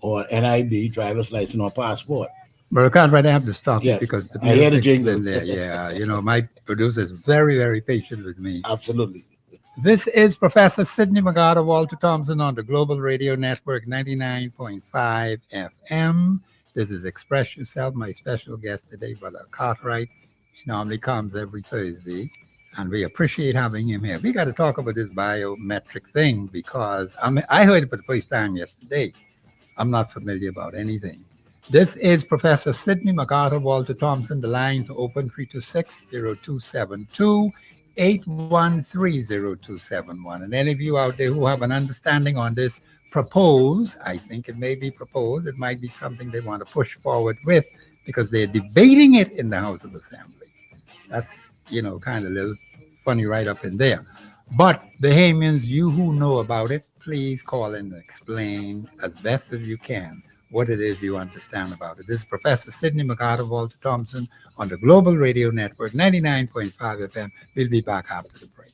or NID, driver's license, or passport. But I can't really have to stop Yes, it because the I hear the music's jingle. in there. Yeah, my producer is very, very patient with me. Absolutely. This is Professor Sidney McGarta Walter Thompson on the Global Radio Network 99.5 FM. This is Express Yourself. My special guest today, Brother Cartwright. He normally comes every Thursday, and we appreciate having him here. We got to talk about this biometric thing because I heard it for the first time yesterday. I'm not familiar about anything. This is Professor Sidney McArthur Walter Thompson. The lines are open 326-0272-813-0271. And any of you out there who have an understanding on this, propose. I think it may be proposed. It might be something they want to push forward with because they're debating it in the House of Assembly. That's, kind of a little funny right up in there. But Bahamians, you who know about it, please call in and explain as best as you can what it is you understand about it. This is Professor Sidney McArthur Walter Thompson on the Global Radio Network, 99.5 FM. We'll be back after the break.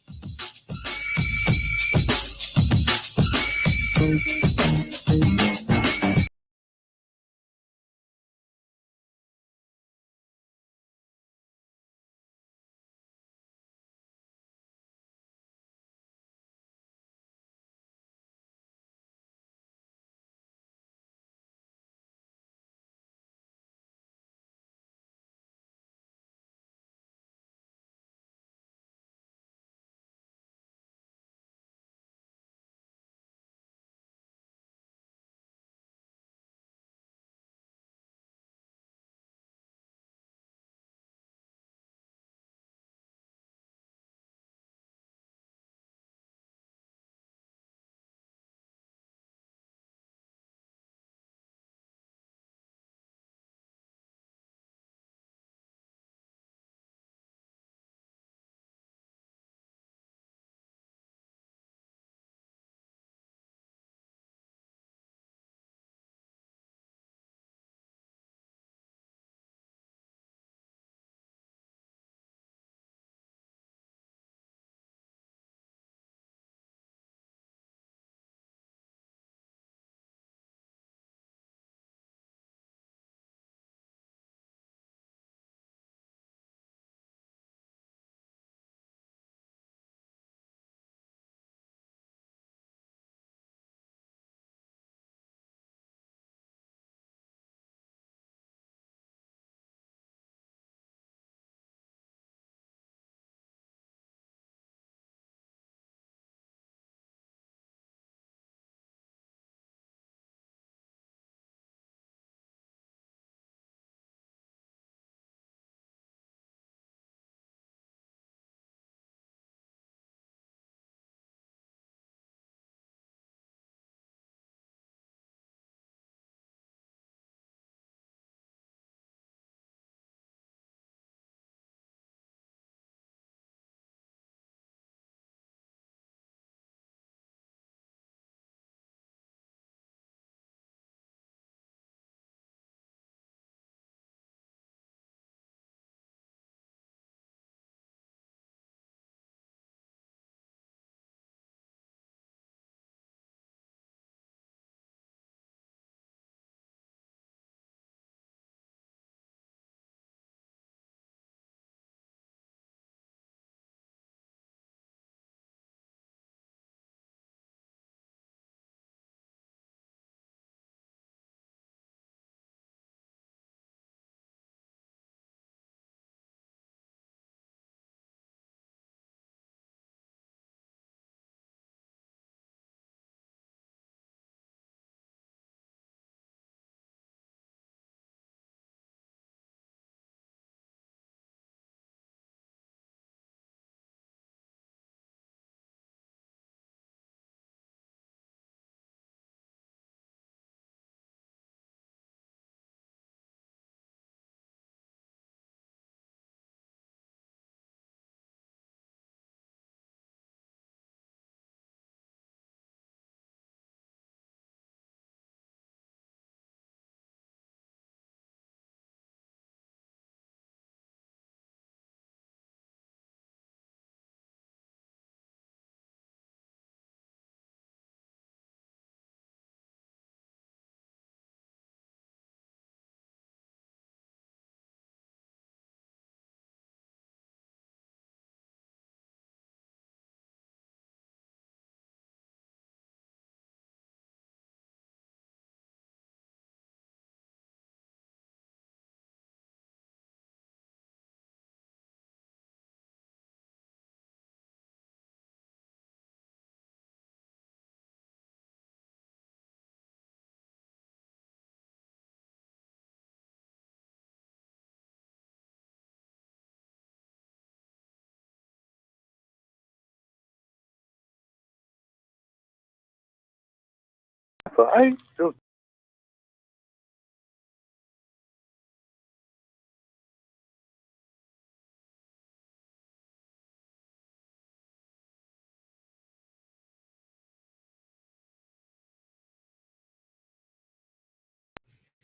So I do.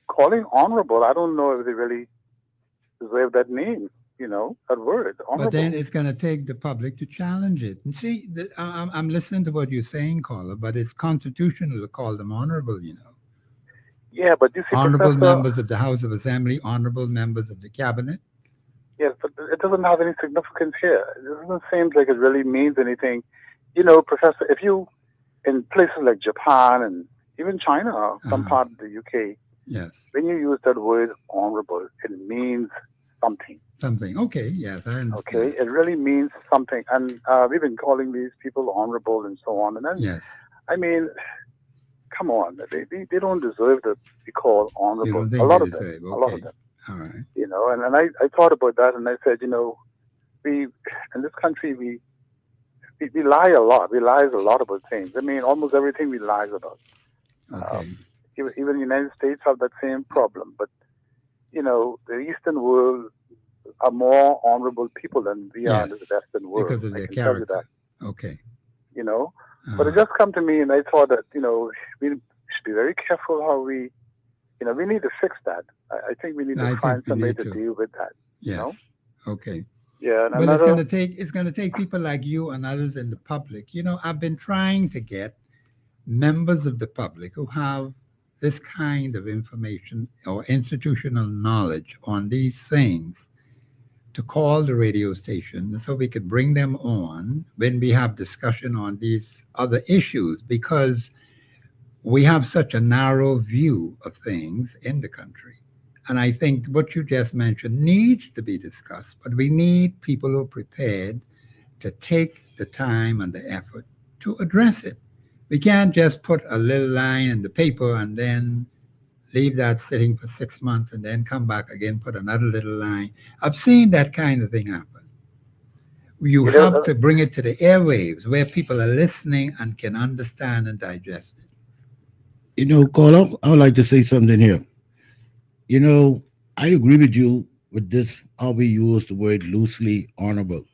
Calling honorable, I don't know if they really deserve that name, that word, But then honorable. it's going to take the public to challenge it. And see, I'm listening to what you're saying, caller, but it's constitutional to call them honorable. Yeah, but you see, Honorable Professor, members of the House of Assembly, honorable members of the cabinet. yes, but it doesn't have any significance here. It doesn't seem like it really means anything. Professor, if you, in places like Japan and even China, or some Uh-huh. part of the UK, Yes. when you use that word honorable, it means something. Something. Okay. Yes, I Okay, understand. it really means something, and we've been calling these people honorable and so on. And then, Yes. I mean, come on, they don't deserve to be called You honorable. don't A think they lot of them, deserve? a lot of Okay. them. All right. And I thought about that, and I said, we in this country we lie a lot. We lie a lot about things. I mean, almost everything we lie about. Okay. Even the United States have that same problem, but the Eastern world are more honorable people than we are in Yes. the Western world. Because of I their can tell you that. character. Okay. You know, but it Uh, just come to me, and I thought that we should be very careful how we need to fix that. I think we need to I find think we some way need to to. deal with that. You Yes. know, Okay. yeah. And Well, it's going another, to take people like you and others in the public. I've been trying to get members of the public who have this kind of information or institutional knowledge on these things to call the radio station so we could bring them on when we have discussion on these other issues, because we have such a narrow view of things in the country. And I think what you just mentioned needs to be discussed, but we need people who are prepared to take the time and the effort to address it. We can't just put a little line in the paper and then leave that sitting for 6 months and then come back again, put another little line. I've seen that kind of thing happen. You you know, have to bring it to the airwaves where people are listening and can understand and digest it. Caller, I would like to say something here. You know, I agree with you with this, how we use the word loosely honorable.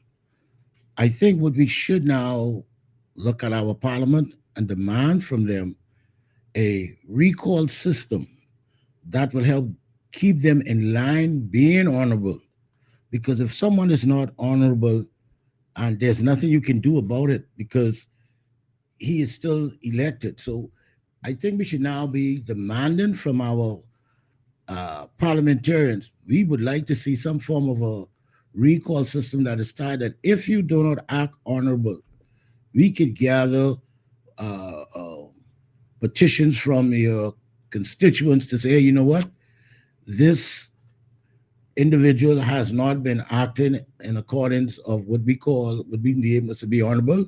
I think what we should now look at our parliament and demand from them a recall system that will help keep them in line being honorable. Because if someone is not honorable, and there's nothing you can do about it because he is still elected. So I think we should now be demanding from our parliamentarians. We would like to see some form of a recall system that is tied that if you do not act honorable, we could gather uh, uh, petitions from your constituents to say, hey, you know what, this individual has not been acting in accordance of what we deem as to be honorable,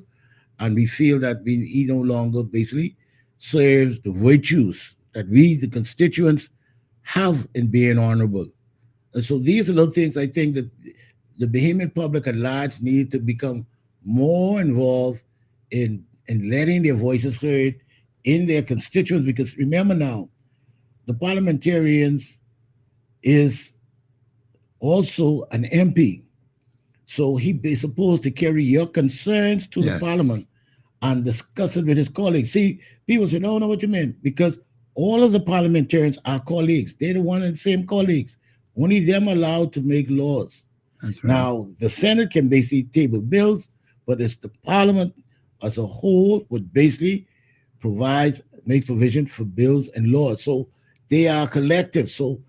and we feel that he no longer basically serves the virtues that we, the constituents, have in being honorable. And so these are the things I think that the Bahamian public at large need to become more involved in letting their voices heard in their constituents. Because remember now, the parliamentarians is also an MP. So he is supposed to carry your concerns to the Yes. parliament and discuss it with his colleagues. See, people say, no, no, what you mean? Because all of the parliamentarians are colleagues. They're the one and same colleagues. Only them allowed to make laws. That's right. Now, the Senate can basically table bills, but it's the parliament as a whole would basically provides, makes provision for bills and laws. So they are collective. So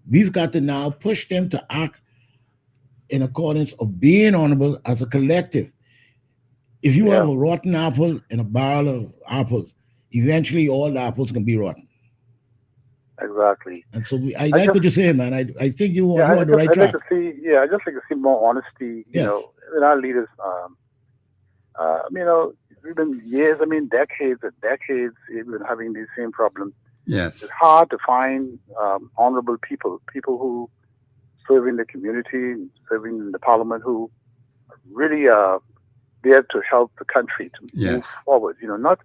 we've got to now push them to act in accordance of being honorable as a collective. If you have yeah, a rotten apple in a barrel of apples, eventually all the apples can be rotten. exactly. And so I I like just what you're saying, man. I think Yeah, you're on the right I'd like track. to see. Yeah, I just like to see more honesty. Yes. In our leaders. We've been years. I mean, decades and decades. We've been having these same problems. Yes. It's hard to find honorable people who serve in the community, serving in the parliament, who really are there to help the country to Yes. move forward. Not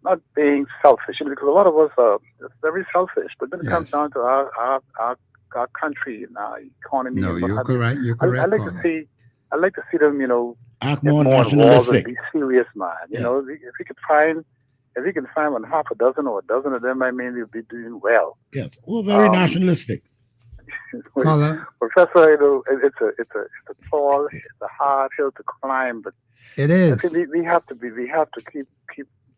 not being selfish, because a lot of us are very selfish. But when it comes Yes. down to our country and our economy No, and what you're have you, correct. You're I correct, like to caller. see them, Act get more more involved and nationalistic. be serious, man. Yeah. If we can find half a dozen or a dozen of them, I mean, we'll be doing well. Yes. We're very Um, nationalistic. Caller, Professor, it's a tall, it's a hard hill to climb, but it I is. think we have to keep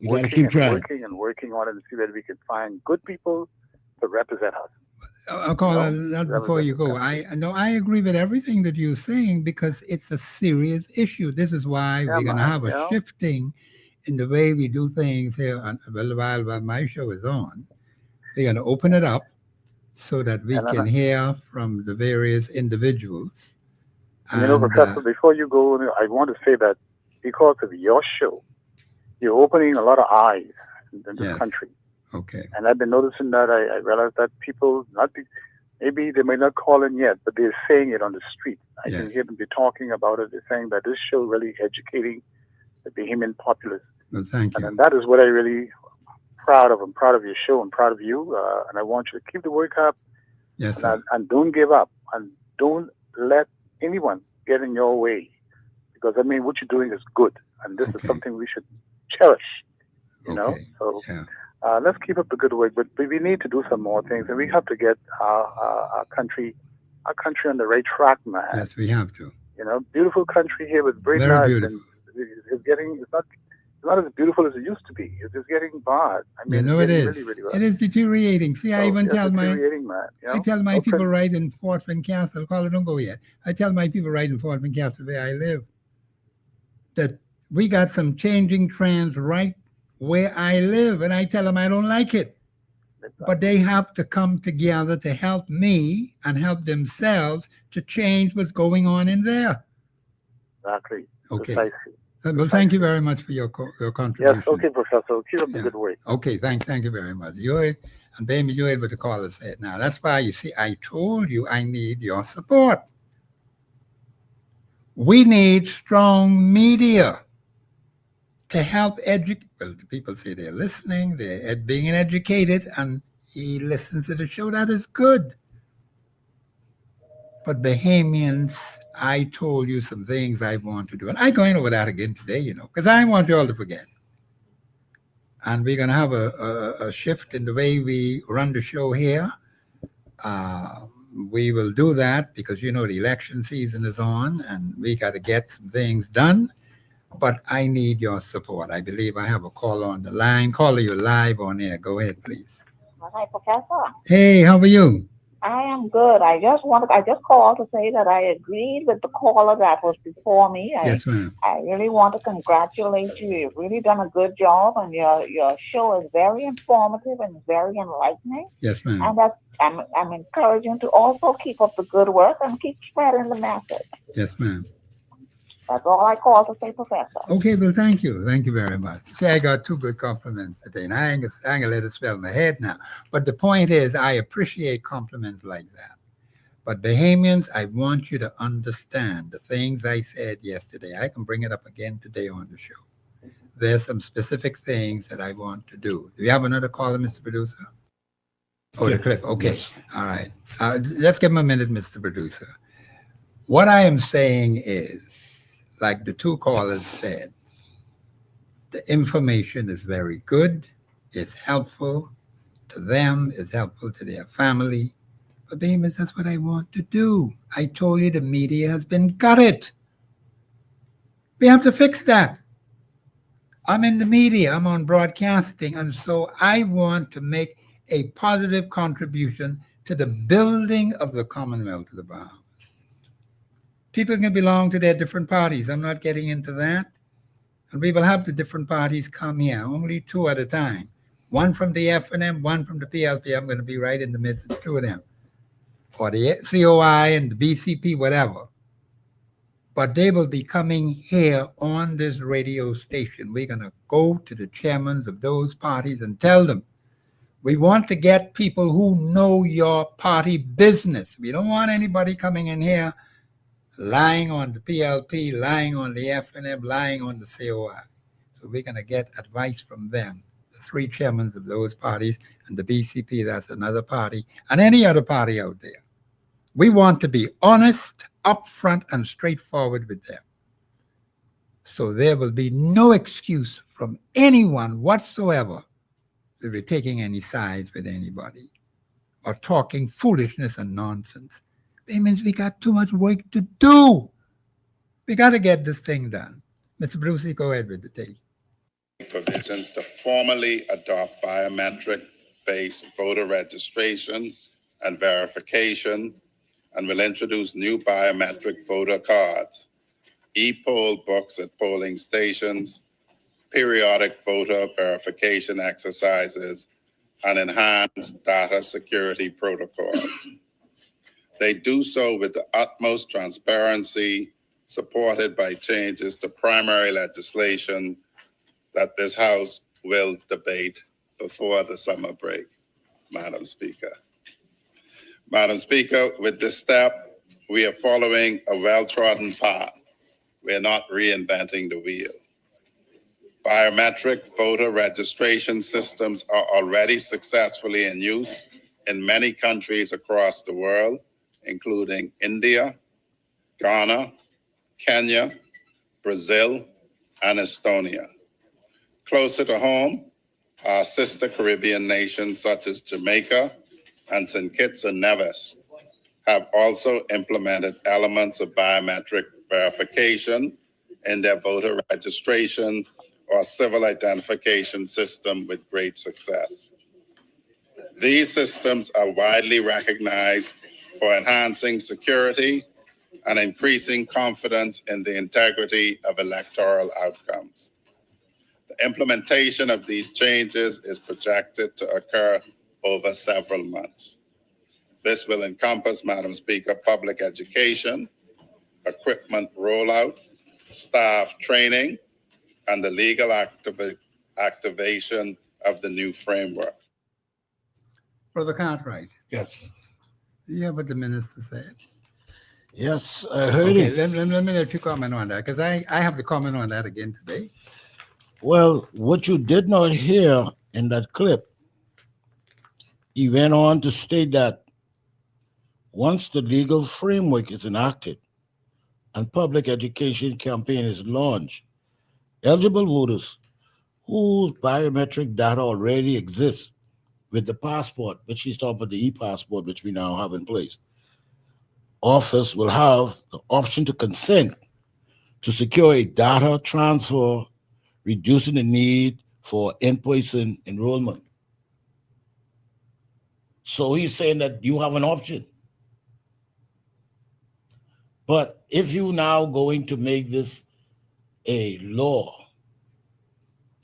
We got to working keep and trying. working and working on it and see that we can find good people to represent us. Caller, You know, not before represent you the go. country. I agree with everything that you're saying because it's a serious issue. This is why Yeah, we're going to man. have a shifting in the way we do things here. While my show is on, we're going to open it up so that we And then, can hear from the various individuals. And Professor, before you go, I want to say that because of your show, you're opening a lot of eyes in this yes, country. okay, And I've been noticing that I realized that people, maybe they may not call in yet, but they're saying it on the street. I yes. can hear them be talking about it. They're saying that this show really educating the Bahamian populace. Well, thank And you. then that is what I really proud of. I'm proud of your show. I'm proud of you. And I want you to keep the work up Yes, sir. and don't give up. And don't let anyone get in your way. Because, I mean, what you're doing is good. And this is Okay. something we should cherish, you know? Okay. So Yeah. let's keep up the good work. But we need to do some more things. And we have to get our country on the right track, man. Yes, we have to. Beautiful country here with Very Britain. beautiful. It's not as beautiful as it used to be. It's just getting bad. I You mean, know it's it getting is. really, really It bad. is deteriorating. See, I So even it's tell my deteriorating, man. I tell my Okay. people right in Fort Castle, caller, don't go yet. I tell my people right in Fort Castle where I live that we got some changing trends right where I live, and I tell them I don't like it. But they have to come together to help me and help themselves to change what's going on in there. Exactly. Okay. Precisely. Well, thank you very much for your Yes. contribution. Okay, Professor. Keep up the Yeah. good work. Okay, thank you very much. And baby, you're able to call us it now. That's why you see, I told you I need your support. We need strong media to help educate. Well, the people say they're listening, they're being educated, and he listens to the show. That is good. But Bahamians, I told you some things I want to do, and I'm going over that again today, because I want you all to forget. And we're going to have a shift in the way we run the show here. We will do that because, the election season is on and we got to get some things done. But I need your support. I believe I have a caller on the line. Caller, you live on air. Go ahead, please. Hi, Professor. Hey, how are you? I am good. I just called to say that I agreed with the caller that was before me. Yes, ma'am. I really want to congratulate you. You've really done a good job, and your show is very informative and very enlightening. Yes, ma'am. And I'm encouraging to also keep up the good work and keep spreading the message. Yes, ma'am. That's all I call to say, Professor. Okay, well, thank you. Thank you very much. See, I got two good compliments today, and I ain't going to let it swell my head now. But the point is, I appreciate compliments like that. But Bahamians, I want you to understand the things I said yesterday. I can bring it up again today on the show. There's some specific things that I want to do. Do you have another caller, Mr. Producer? Oh, the clip. Okay. Yes. All right. Let's give him a minute, Mr. Producer. What I am saying is, like the two callers said, the information is very good. It's helpful to them. It's helpful to their family. But Bahamians, that's what I want to do. I told you the media has been gutted. We have to fix that. I'm in the media. I'm on broadcasting. And so I want to make a positive contribution to the building of the Commonwealth of the Bahamas. People can belong to their different parties. I'm not getting into that. And we will have the different parties come here, only two at a time. One from the FNM, one from the PLP. I'm going to be right in the midst of the two of them. Or the COI and the BCP, whatever. But they will be coming here on this radio station. We're going to go to the chairmen of those parties and tell them, we want to get people who know your party business. We don't want anybody coming in here lying on the PLP, lying on the FNF, lying on the COI. So we're going to get advice from them. the three chairmen of those parties, and the BCP, that's another party, and any other party out there. We want to be honest, upfront, and straightforward with them. So there will be no excuse from anyone whatsoever to be taking any sides with anybody or talking foolishness and nonsense. That means we got too much work to do. We got to get this thing done. Mr. Brucey, go ahead with the tape. Provisions to formally adopt biometric-based voter registration and verification, and will introduce new biometric voter cards, e-poll books at polling stations, periodic voter verification exercises, and enhanced data security protocols. They do so with the utmost transparency, supported by changes to primary legislation that this House will debate before the summer break, Madam Speaker. Madam Speaker, with this step, we are following a well-trodden path. We are not reinventing the wheel. Biometric voter registration systems are already successfully in use in many countries across the world, including India, Ghana, Kenya, Brazil, and Estonia. Closer to home, our sister Caribbean nations such as Jamaica and St. Kitts and Nevis have also implemented elements of biometric verification in their voter registration or civil identification system with great success. These systems are widely recognized for enhancing security and increasing confidence in the integrity of electoral outcomes. The implementation of these changes is projected to occur over several months. This will encompass, Madam Speaker, public education, equipment rollout, staff training, and the legal activation of the new framework. Brother Cartwright, Yes. do you hear what the minister said? Yes, I heard Okay, it. let me let you comment on that, because I have to comment on that again today. Well, what you did not hear in that clip, he went on to state that once the legal framework is enacted and public education campaign is launched, eligible voters whose biometric data already exists with the passport, which he's talking about the e-passport, which we now have in place, office will have the option to consent to secure a data transfer, reducing the need for in-person enrollment. So he's saying that you have an option. But if you now going to make this a law,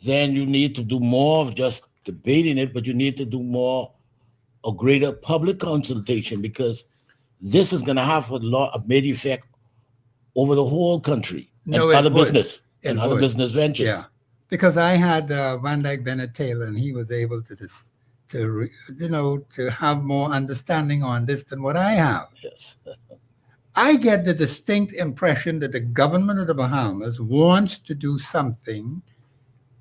then you need to do more of just debating it, but you need to do more, a greater public consultation, because this is going to have a lot of made effect over the whole country No, and it other would. business It and other would. business ventures. Yeah, because I had Van Dyke Bennett Taylor, and he was able to have more understanding on this than what I have. Yes. I get the distinct impression that the government of the Bahamas wants to do something,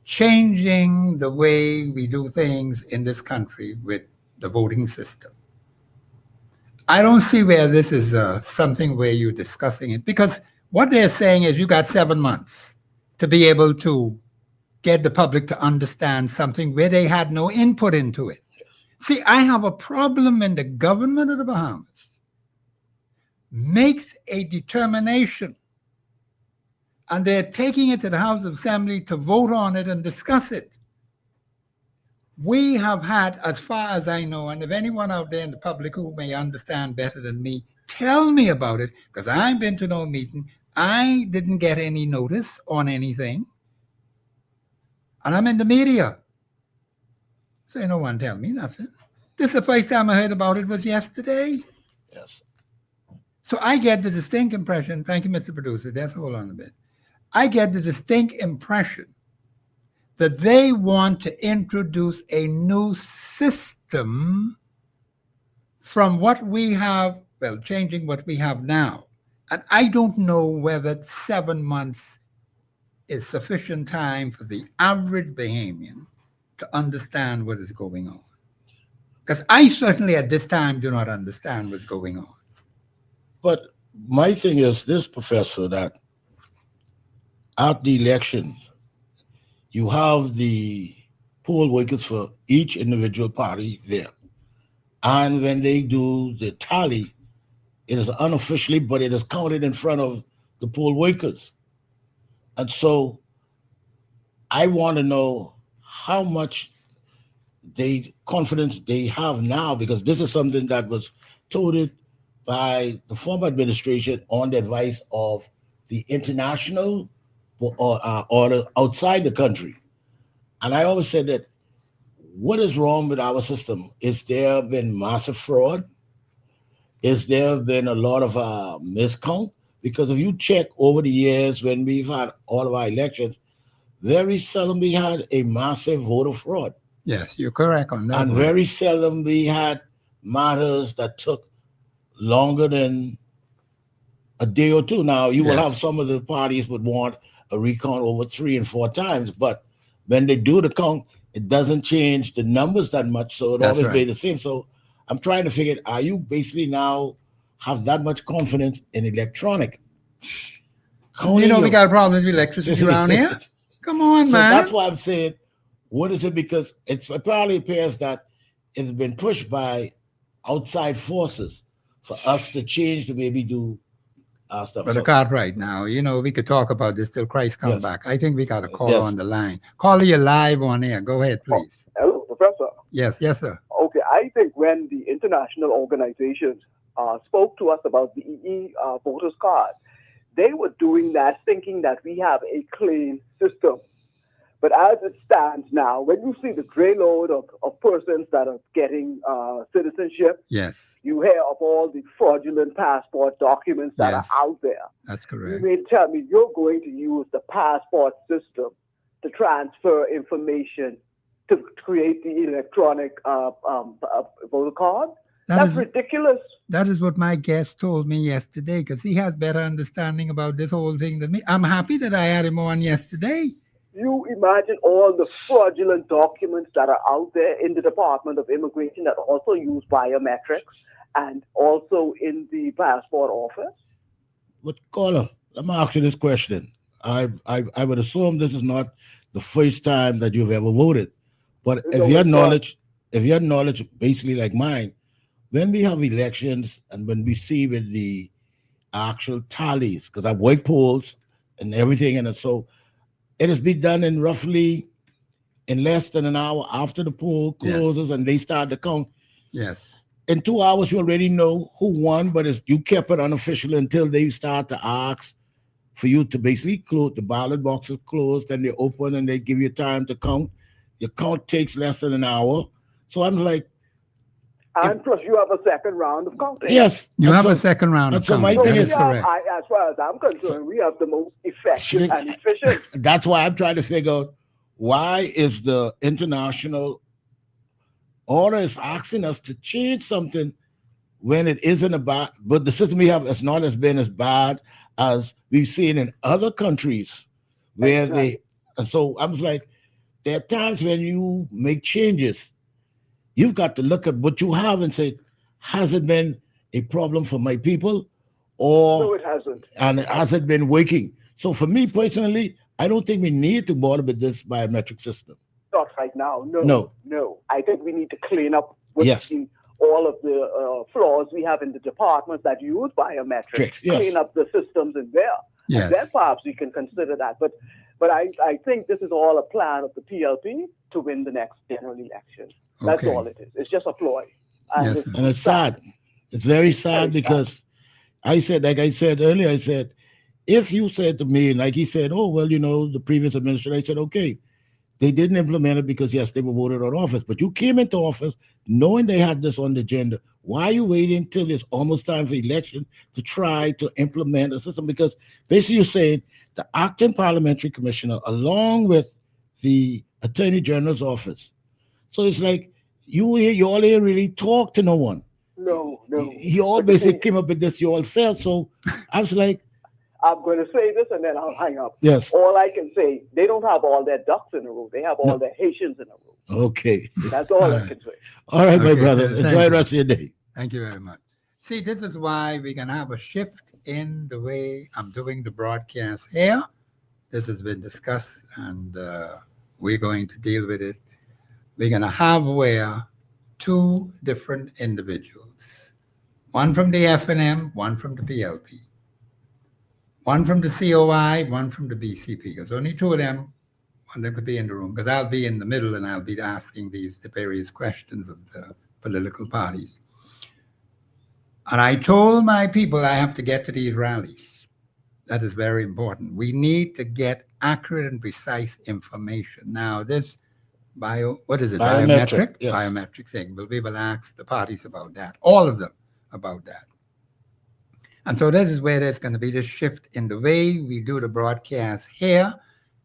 changing the way we do things in this country with the voting system. I don't see where this is something where you're discussing it, because what they're saying is you got 7 months to be able to get the public to understand something where they had no input into it. See, I have a problem when the government of the Bahamas makes a determination and they're taking it to the House of Assembly to vote on it and discuss it. We have had, as far as I know, and if anyone out there in the public who may understand better than me, tell me about it, because I've been to no meeting. I didn't get any notice on anything. And I'm in the media. So no one tell me nothing. This is the first time I heard about it was yesterday. Yes. So I get the distinct impression, thank you, Mr. Producer, just hold on a bit. I get the distinct impression that they want to introduce a new system from what we have, well, changing what we have now. And I don't know whether 7 months is sufficient time for the average Bahamian to understand what is going on. Because I certainly at this time do not understand what's going on. But my thing is this, Professor, that at the elections, you have the poll workers for each individual party there. And when they do the tally, it is unofficially, but it is counted in front of the poll workers. And so I want to know how much confidence they have now, because this is something that was touted by the former administration on the advice of the international order outside the country. And I always said that what is wrong with our system? Is there been massive fraud? Is there been a lot of miscount? Because if you check over the years when we've had all of our elections, very seldom we had a massive voter fraud. Yes, you're correct on that. And very seldom we had matters that took longer than a day or two. Now, you will have some of the parties would want a recount over 3 and 4 times, but when they do the count, it doesn't change the numbers that much, so it always be the same. So I'm trying to figure, are you basically now have that much confidence in electronic? You know, we got problems with electricity around here. Come on, so man. That's why I'm saying, what is it? Because it probably appears that it's been pushed by outside forces for us to change the way we do our stuff. But I got right now, you know, we could talk about this till Christ come back. I think we got a call on the line. Call you live on air. Go ahead, please. Hello, Professor. Yes, sir. Okay, I think when the international organizations spoke to us about the EE voters card, they were doing that thinking that we have a clean system. But as it stands now, when you see the gray load of persons that are getting citizenship, yes, you hear of all the fraudulent passport documents that are out there. That's correct. You may tell me you're going to use the passport system to transfer information to create the electronic voter card? That's ridiculous. That is what my guest told me yesterday, because he has better understanding about this whole thing than me. I'm happy that I had him on yesterday. You imagine all the fraudulent documents that are out there in the Department of Immigration that also use biometrics and also in the passport office? But caller, let me ask you this question. I would assume this is not the first time that you've ever voted. But if your knowledge basically like mine, when we have elections and when we see with the actual tallies, because I've worked polls and everything, and so it has been done in roughly in less than an hour after the poll closes and they start the count. Yes. In 2 hours, you already know who won, but you kept it unofficial until they start to ask for you to basically close the ballot boxes closed, then they open and they give you time to count. Your count takes less than an hour. So I'm like, and plus you have a second round of counting. Yes. You have a second round of counting. My thing is correct. As far as I'm concerned, we have the most effective and efficient. That's why I'm trying to figure out why is the international order is asking us to change something when it isn't about, but the system we have has not as been as bad as we've seen in other countries where and so I'm just like, there are times when you make changes, you've got to look at what you have and say, has it been a problem for my people? Or no, it hasn't. And has it been working? So for me personally, I don't think we need to bother with this biometric system. Not right now. No. I think we need to clean up with all of the flaws we have in the departments that use biometrics. Clean up the systems in there. Yes. And then perhaps we can consider that. But I think this is all a plan of the PLP to win the next general election. That's all it is. It's just a ploy. And it's sad. It's very sad because I said, like I said earlier, I said, if you said to me, like he said, oh, well, you know, the previous administration, I said, okay, they didn't implement it because, yes, they were voted out of office. But you came into office knowing they had this on the agenda. Why are you waiting till it's almost time for election to try to implement a system? Because basically you're saying the acting parliamentary commissioner, along with the attorney general's office. So it's like you all ain't really talk to no one. No. You all basically came up with this yourself. So I was like, I'm going to say this and then I'll hang up. Yes. All I can say, they don't have all their ducks in a row. They have all their Haitians in a row. Okay. That's all All I right. can say. All right, my Okay, brother. thank Enjoy the you. rest of your day. Thank you very much. See, this is why we're going to have a shift in the way I'm doing the broadcast here. This has been discussed, and we're going to deal with it. We're going to have where two different individuals, one from the FNM, one from the PLP, one from the COI, one from the BCP. Because only two of them, one of them could be in the room, because I'll be in the middle and I'll be asking the various questions of the political parties. And I told my people I have to get to these rallies. That is very important. We need to get accurate and precise information. Now, this what is it? Biometric, yes. Biometric thing. We'll be able to ask the parties about that, all of them about that. And so this is where there's going to be this shift in the way we do the broadcast here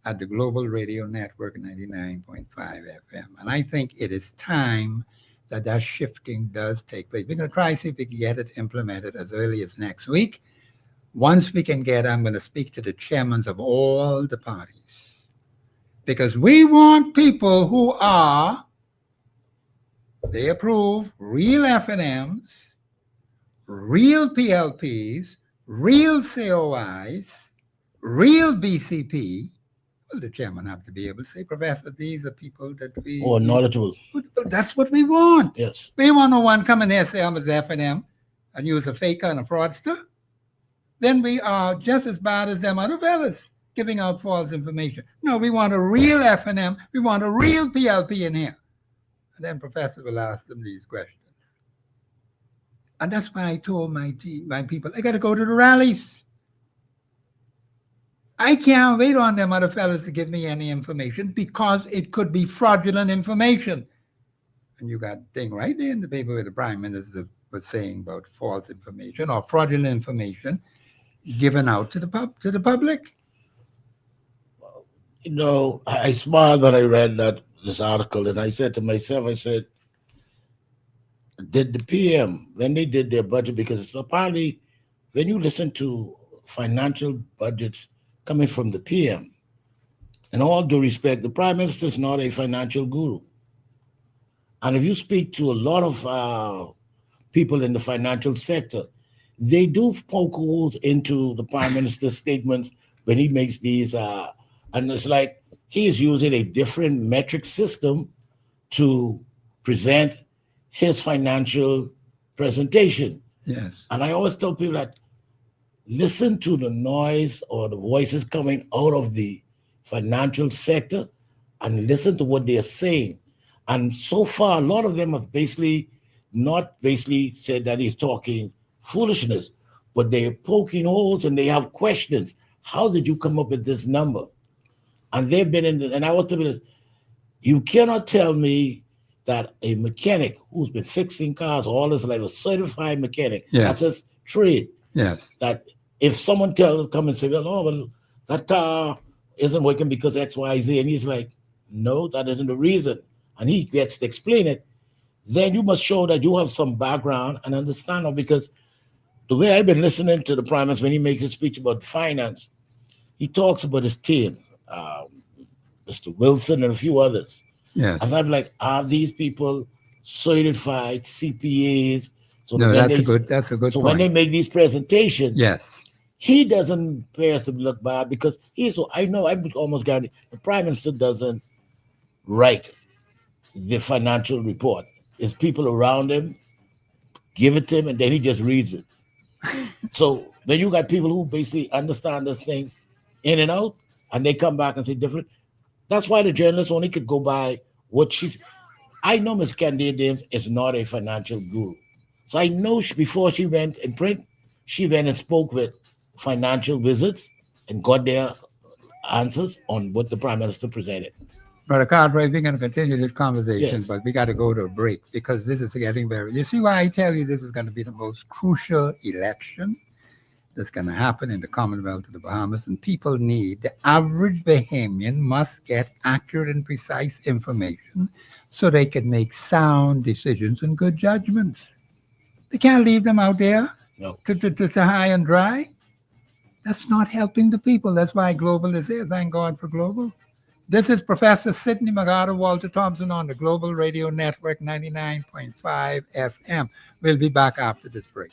at the Global Radio Network 99.5 FM. And I think it is time that shifting does take place. We're going to try to see if we can get it implemented as early as next week. Once we can get, I'm going to speak to the chairmen of all the parties. Because we want people who they approve real FNMs, real PLPs, real COIs, real BCP. Well, the chairman have to be able to say, Professor, these are people that we... Or knowledgeable. That's what we want. Yes. We want no one coming here say I'm a FNM and use a faker and a fraudster. Then we are just as bad as them other fellas giving out false information. No, we want a real FNM. We want a real PLP in here. And then Professor will ask them these questions. And that's why I told my people, I got to go to the rallies. I can't wait on them other fellas to give me any information because it could be fraudulent information. And you got thing right there in the paper where the Prime Minister was saying about false information or fraudulent information given out to the public. You know, I smiled when I read this article, and I said to myself, I said, did the PM, when they did their budget, because apparently when you listen to financial budgets coming from the PM, in all due respect, the Prime Minister is not a financial guru. And if you speak to a lot of people in the financial sector, they do poke holes into the Prime Minister's statements when he makes these, and it's like he is using a different metric system to present his financial presentation. Yes. And I always tell people that listen to the noise or the voices coming out of the financial sector and listen to what they're saying. And so far, a lot of them have not said that he's talking foolishness, but they're poking holes and they have questions. How did you come up with this number? And they've been and I was telling you, you cannot tell me that a mechanic who's been fixing cars all his life, a certified mechanic, Yes. that's his trade. Yes. That if someone come and say, well, that car isn't working because X, Y, Z, and he's like, no, that isn't the reason, and he gets to explain it, then you must show that you have some background and understand it. Because the way I've been listening to the Prime Minister when he makes his speech about finance, he talks about his team, Mr. Wilson and a few others. Yes. And I'm like, are these people certified CPAs? So No, when that's a good so point. when they make these presentations, Yes. he doesn't pay us to look bad because I'm almost guaranteed the Prime Minister doesn't write the financial report. It's people around him give it to him and then he just reads it. So then you got people who basically understand this thing in and out, and they come back and say different. That's why the journalist only could go by what I know Ms. Candia Dames is not a financial guru. So I know before she went in print, she went and spoke with financial wizards and got their answers on what the Prime Minister presented. Brother Cartwright, we're going to continue this conversation, Yes. but we got to go to a break because this is getting you see why I tell you this is going to be the most crucial election that's going to happen in the Commonwealth of the Bahamas, and the average Bahamian must get accurate and precise information so they can make sound decisions and good judgments. They can't leave them out there to high and dry. That's not helping the people. That's why Global is there. Thank God for Global. This is Professor Sidney Walter Thompson on the Global Radio Network 99.5 FM. We'll be back after this break.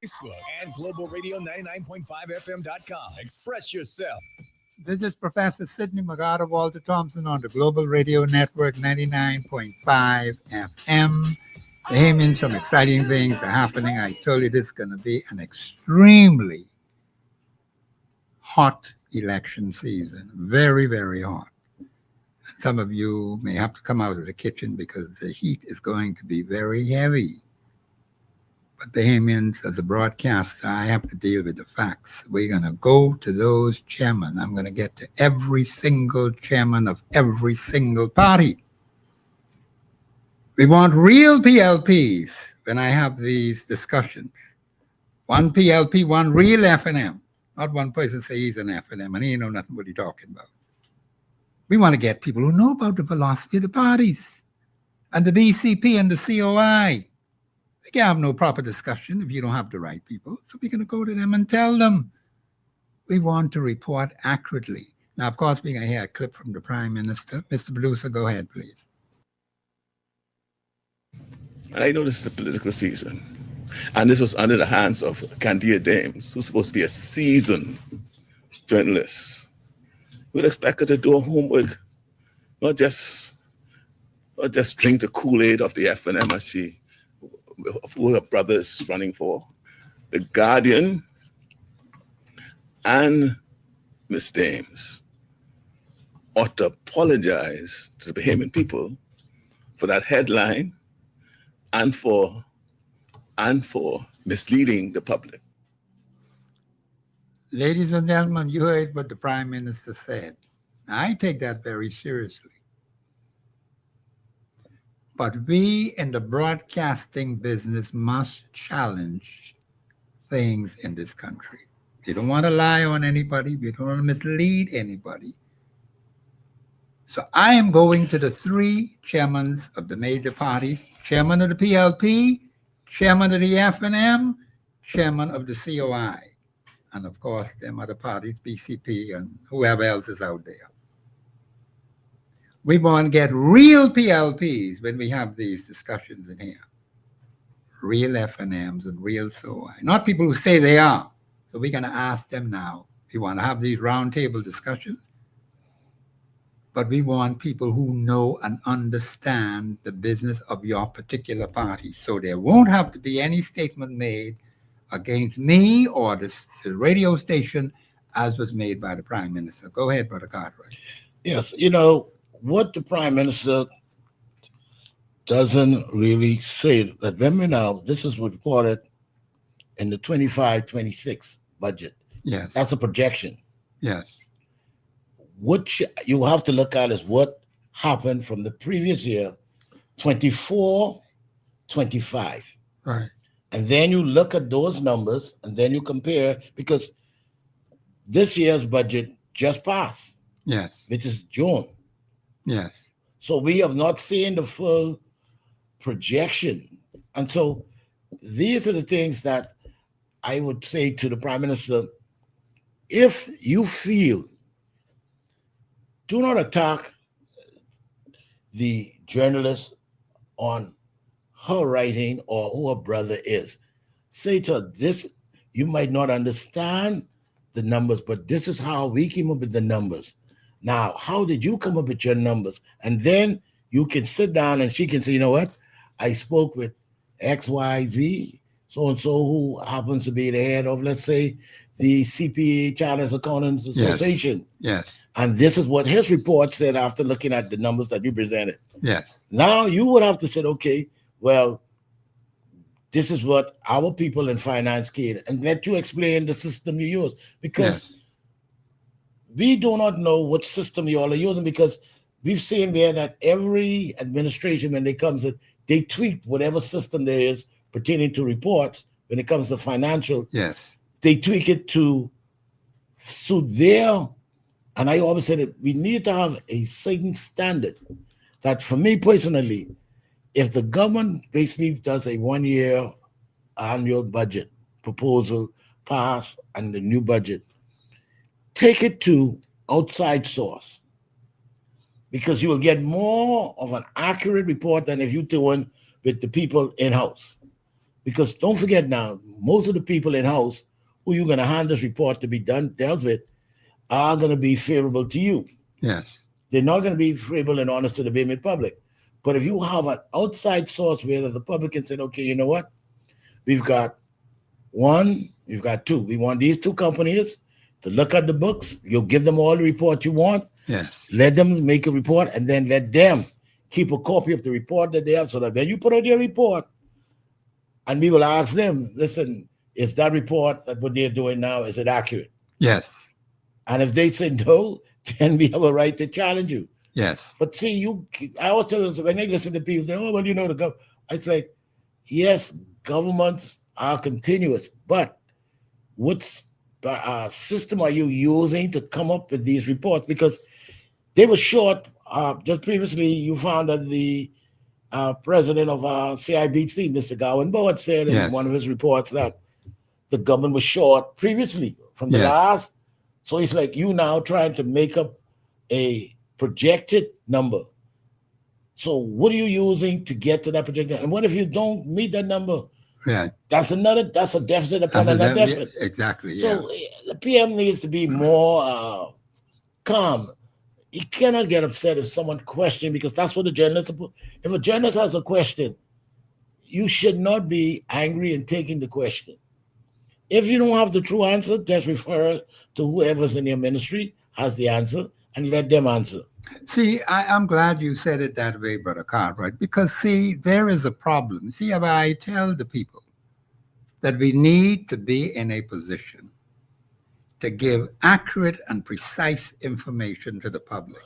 Facebook and Global Radio 99.5FM.com. Express yourself. This is Professor Sidney Walter Thompson on the Global Radio Network 99.5 FM. Hey, man, some exciting things are happening. I told you this is going to be an extremely hot election season. Very, very hot. Some of you may have to come out of the kitchen because the heat is going to be very heavy. But Bahamians, as a broadcaster, I have to deal with the facts. We're going to go to those chairmen. I'm going to get to every single chairman of every single party. We want real PLPs when I have these discussions. One PLP, one real FNM. Not one person say he's an FNM and he ain't know nothing what he's talking about. We want to get people who know about the philosophy of the parties and the BCP and the COI. They can't have no proper discussion if you don't have the right people. So we're going to go to them and tell them. We want to report accurately. Now, of course, we're going to hear a clip from the Prime Minister. Mr. Producer, go ahead, please. And I know this is a political season. And this was under the hands of Candia Dames, who's supposed to be a seasoned journalist. We'd expect her to do her homework, not just drink the Kool-Aid of the FNM as she who her brother is running for, the Guardian, and Miss Dames ought to apologize to the Bahamian people for that headline and for misleading the public. Ladies and gentlemen, you heard what the Prime Minister said. I take that very seriously. But we in the broadcasting business must challenge things in this country. We don't want to lie on anybody. We don't want to mislead anybody. So I am going to the three chairmen of the major parties, chairman of the PLP, chairman of the FNM, chairman of the COI, and of course, them other parties, BCP and whoever else is out there. We want to get real PLPs when we have these discussions in here. Real FNMs and real COI, not people who say they are. So we're going to ask them now. We want to have these roundtable discussions, but we want people who know and understand the business of your particular party. So there won't have to be any statement made against me or the radio station as was made by the Prime Minister. Go ahead, Brother Cartwright. Yes, what the Prime Minister doesn't really say, that remember now, this is reported in the 25-26 budget. Yes. That's a projection. Yes. What you have to look at is what happened from the previous year, 24-25. Right. And then you look at those numbers and then you compare, because this year's budget just passed. Yes. Which is June. Yes. So we have not seen the full projection. And so these are the things that I would say to the Prime Minister, if you feel, do not attack the journalist on her writing or who her brother is. Say to her, this, you might not understand the numbers, but this is how we came up with the numbers. Now, how did you come up with your numbers? And then you can sit down and she can say, you know what? I spoke with XYZ, so-and-so, who happens to be the head of, let's say, the CPA Chartered Accountants Association. Yes. And this is what his report said after looking at the numbers that you presented. Yes. Now you would have to say, okay, well, this is what our people in finance can, and let you explain the system you use. Because we do not know what system you all are using, because we've seen there that every administration, when they comes in, they tweak whatever system there is pertaining to reports. When it comes to financial, they tweak it to suit their. And I always say that we need to have a certain standard. That for me personally, if the government basically does a 1-year annual budget proposal pass and the new budget, take it to outside source, because you will get more of an accurate report than if you doing with the people in-house. Because don't forget now, most of the people in-house who you're going to hand this report to be dealt with are going to be favorable to you. Yes. They're not going to be favorable and honest to the Bahamian public. But if you have an outside source where the public can say, okay, you know what? We've got one, we've got two. We want these two companies to look at the books. You'll give them all the report you want. Yes. Let them make a report, and then let them keep a copy of the report that they have, so that when you put out your report, and we will ask them, listen, is that report, that what they're doing now, is it accurate? Yes. And if they say no, then we have a right to challenge you. Yes. But see, I always tell them, when they listen to people, they say, oh, well, the government. It's like, yes, governments are continuous, but what system are you using to come up with these reports? Because they were short. Just previously, you found that the president of CIBC, Mr. Gowan Boyd, said in one of his reports that the government was short previously from the last. So it's like you now trying to make up a projected number. So what are you using to get to that projected? And what if you don't meet that number? Right. That's a deficit upon another deficit. Exactly. So the PM needs to be more calm. You cannot get upset if someone questions, because that's what the journalist. If a journalist has a question, you should not be angry and taking the question. If you don't have the true answer, just refer to whoever's in your ministry has the answer and let them answer. See, I'm glad you said it that way, Brother Cartwright, because see, there is a problem. See, if I tell the people that we need to be in a position to give accurate and precise information to the public,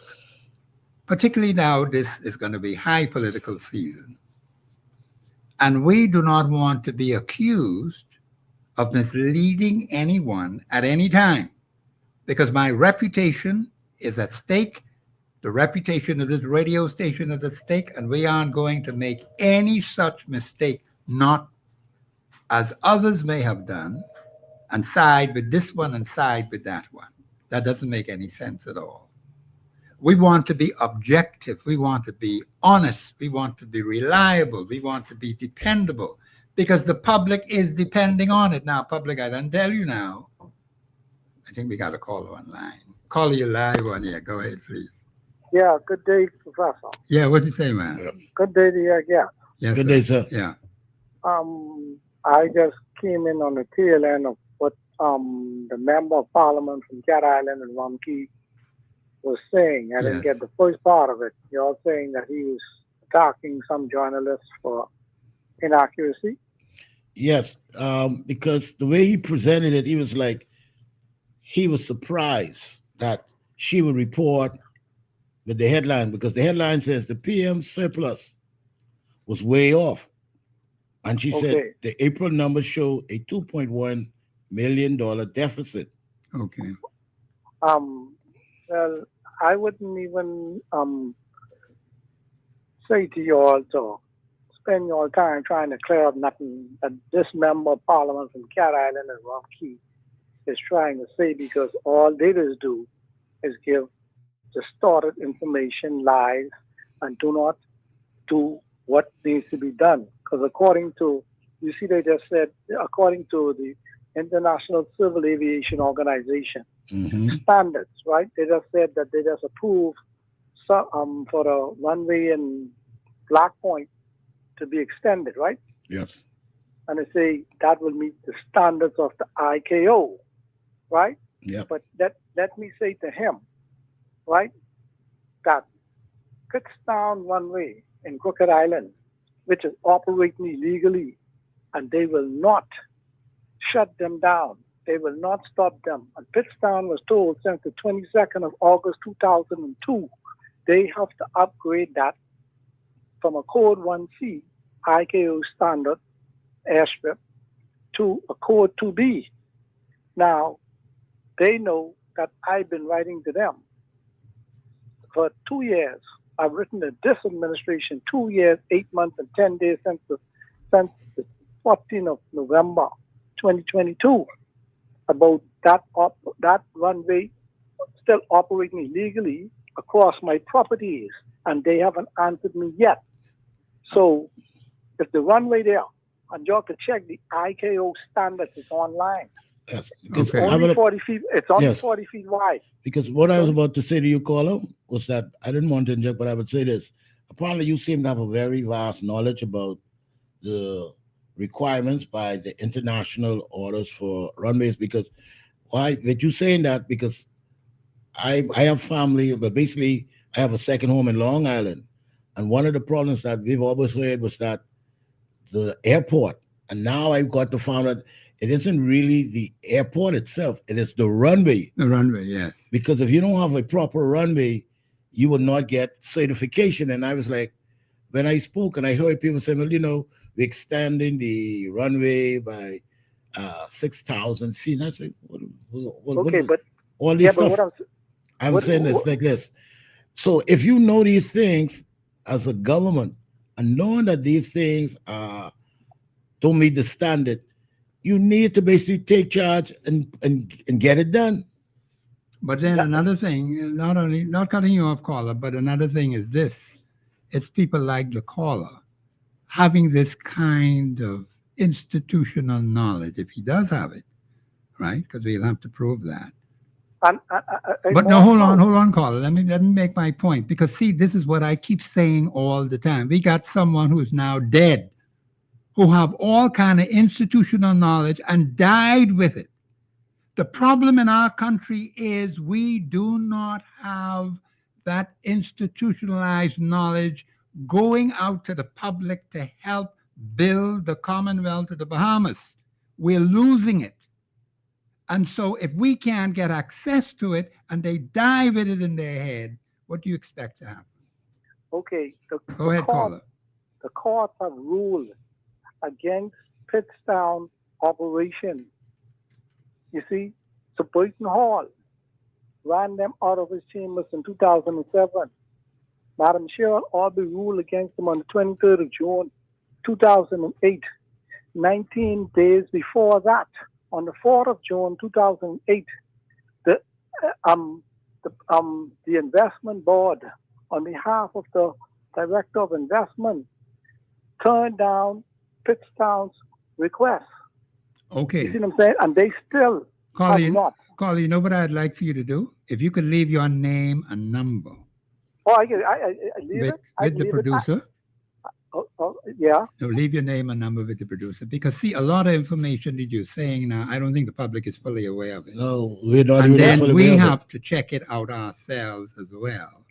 particularly now this is going to be high political season. And we do not want to be accused of misleading anyone at any time, because my reputation is at stake. The reputation of this radio station is at stake, and we aren't going to make any such mistake, not as others may have done, and side with this one and side with that one. That doesn't make any sense at all. We want to be objective. We want to be honest. We want to be reliable. We want to be dependable, because the public is depending on it. Now, public, I don't tell you now. I think we got a caller online. Call you live on here. Go ahead, please. Yeah, good day, Professor. Yeah, what you say, man? Yeah. Good day to you again. Yes, Good day, sir. Yeah. I just came in on the tail end of what the member of parliament from Cat Island and Rumkey was saying. I didn't get the first part of it. You're saying that he was attacking some journalists for inaccuracy. Yes, because the way he presented it, he was like, he was surprised that she would report with the headline, because the headline says the PM surplus was way off. And she said the April numbers show a $2.1 million deficit. Okay. Well, I wouldn't even say to you all to spend your time trying to clear up nothing that this member of parliament from Cat Island and Rumkey is trying to say, because all they just do is give distorted information, lies, and do not do what needs to be done. Because according to, you see, they just said, according to the International Civil Aviation Organization standards, right? They just said that they just approved for the runway in Black Point to be extended, right? Yes. And they say that will meet the standards of the ICAO, right? Yeah. But let me say to him, right, that Pitstown runway in Crooked Island, which is operating illegally, and they will not shut them down. They will not stop them. And Pitstown was told since the 22nd of August 2002, they have to upgrade that from a Code 1C ICAO standard airstrip to a Code 2B. Now, they know that I've been writing to them for 2 years. I've written to this administration 2 years, 8 months, and 10 days since the 14th of November 2022 about that runway still operating illegally across my properties, and they haven't answered me yet. So if the runway there, and you have to check the ICAO standards, it's online. Yes. It's only 40 feet. It's only 40 feet wide. Because what I was about to say to you, caller, was that I didn't want to interject, but I would say this. Apparently, you seem to have a very vast knowledge about the requirements by the international orders for runways. Because why? With you saying that, because I have family, but basically I have a second home in Long Island, and one of the problems that we've always heard was that the airport, and now I've got to find out it isn't really the airport itself, it is the runway. The runway, yes. Because if you don't have a proper runway, you will not get certification. And I was like, when I spoke and I heard people say, well, we're extending the runway by 6,000 feet. And I said, what but all these but stuff. I'm saying this like this. So if you know these things as a government, and knowing that these things don't meet the standard, you need to basically take charge and get it done. But then another thing, not cutting you off, caller, but another thing is this. It's people like the caller having this kind of institutional knowledge, if he does have it, right? Because we'll have to prove that. But no, hold on, caller. Let me make my point. Because see, this is what I keep saying all the time. We got someone who's now dead, who have all kind of institutional knowledge and died with it. The problem in our country is we do not have that institutionalized knowledge going out to the public to help build the Commonwealth of the Bahamas. We're losing it. And so if we can't get access to it and they die with it in their head, what do you expect to happen? Okay. Go ahead, caller. The courts have ruled against Pittstown operation. You see, so Burton Hall ran them out of his chambers in 2007. Madam Cheryl Albee ruled against him on the 23rd of June, 2008. 19 days before that, on the 4th of June, 2008, the investment board, on behalf of the Director of Investment, turned down Pittstown's request. Okay. You see what I'm saying? And they still have not. Caller, you know what I'd like for you to do? If you could leave your name and number Oh, I leave it? with the producer. Yeah. No, leave your name and number with the producer. Because, see, a lot of information that you're saying now, I don't think the public is fully aware of it. No, we're not. And even then fully we aware of it. have to check it out ourselves as well.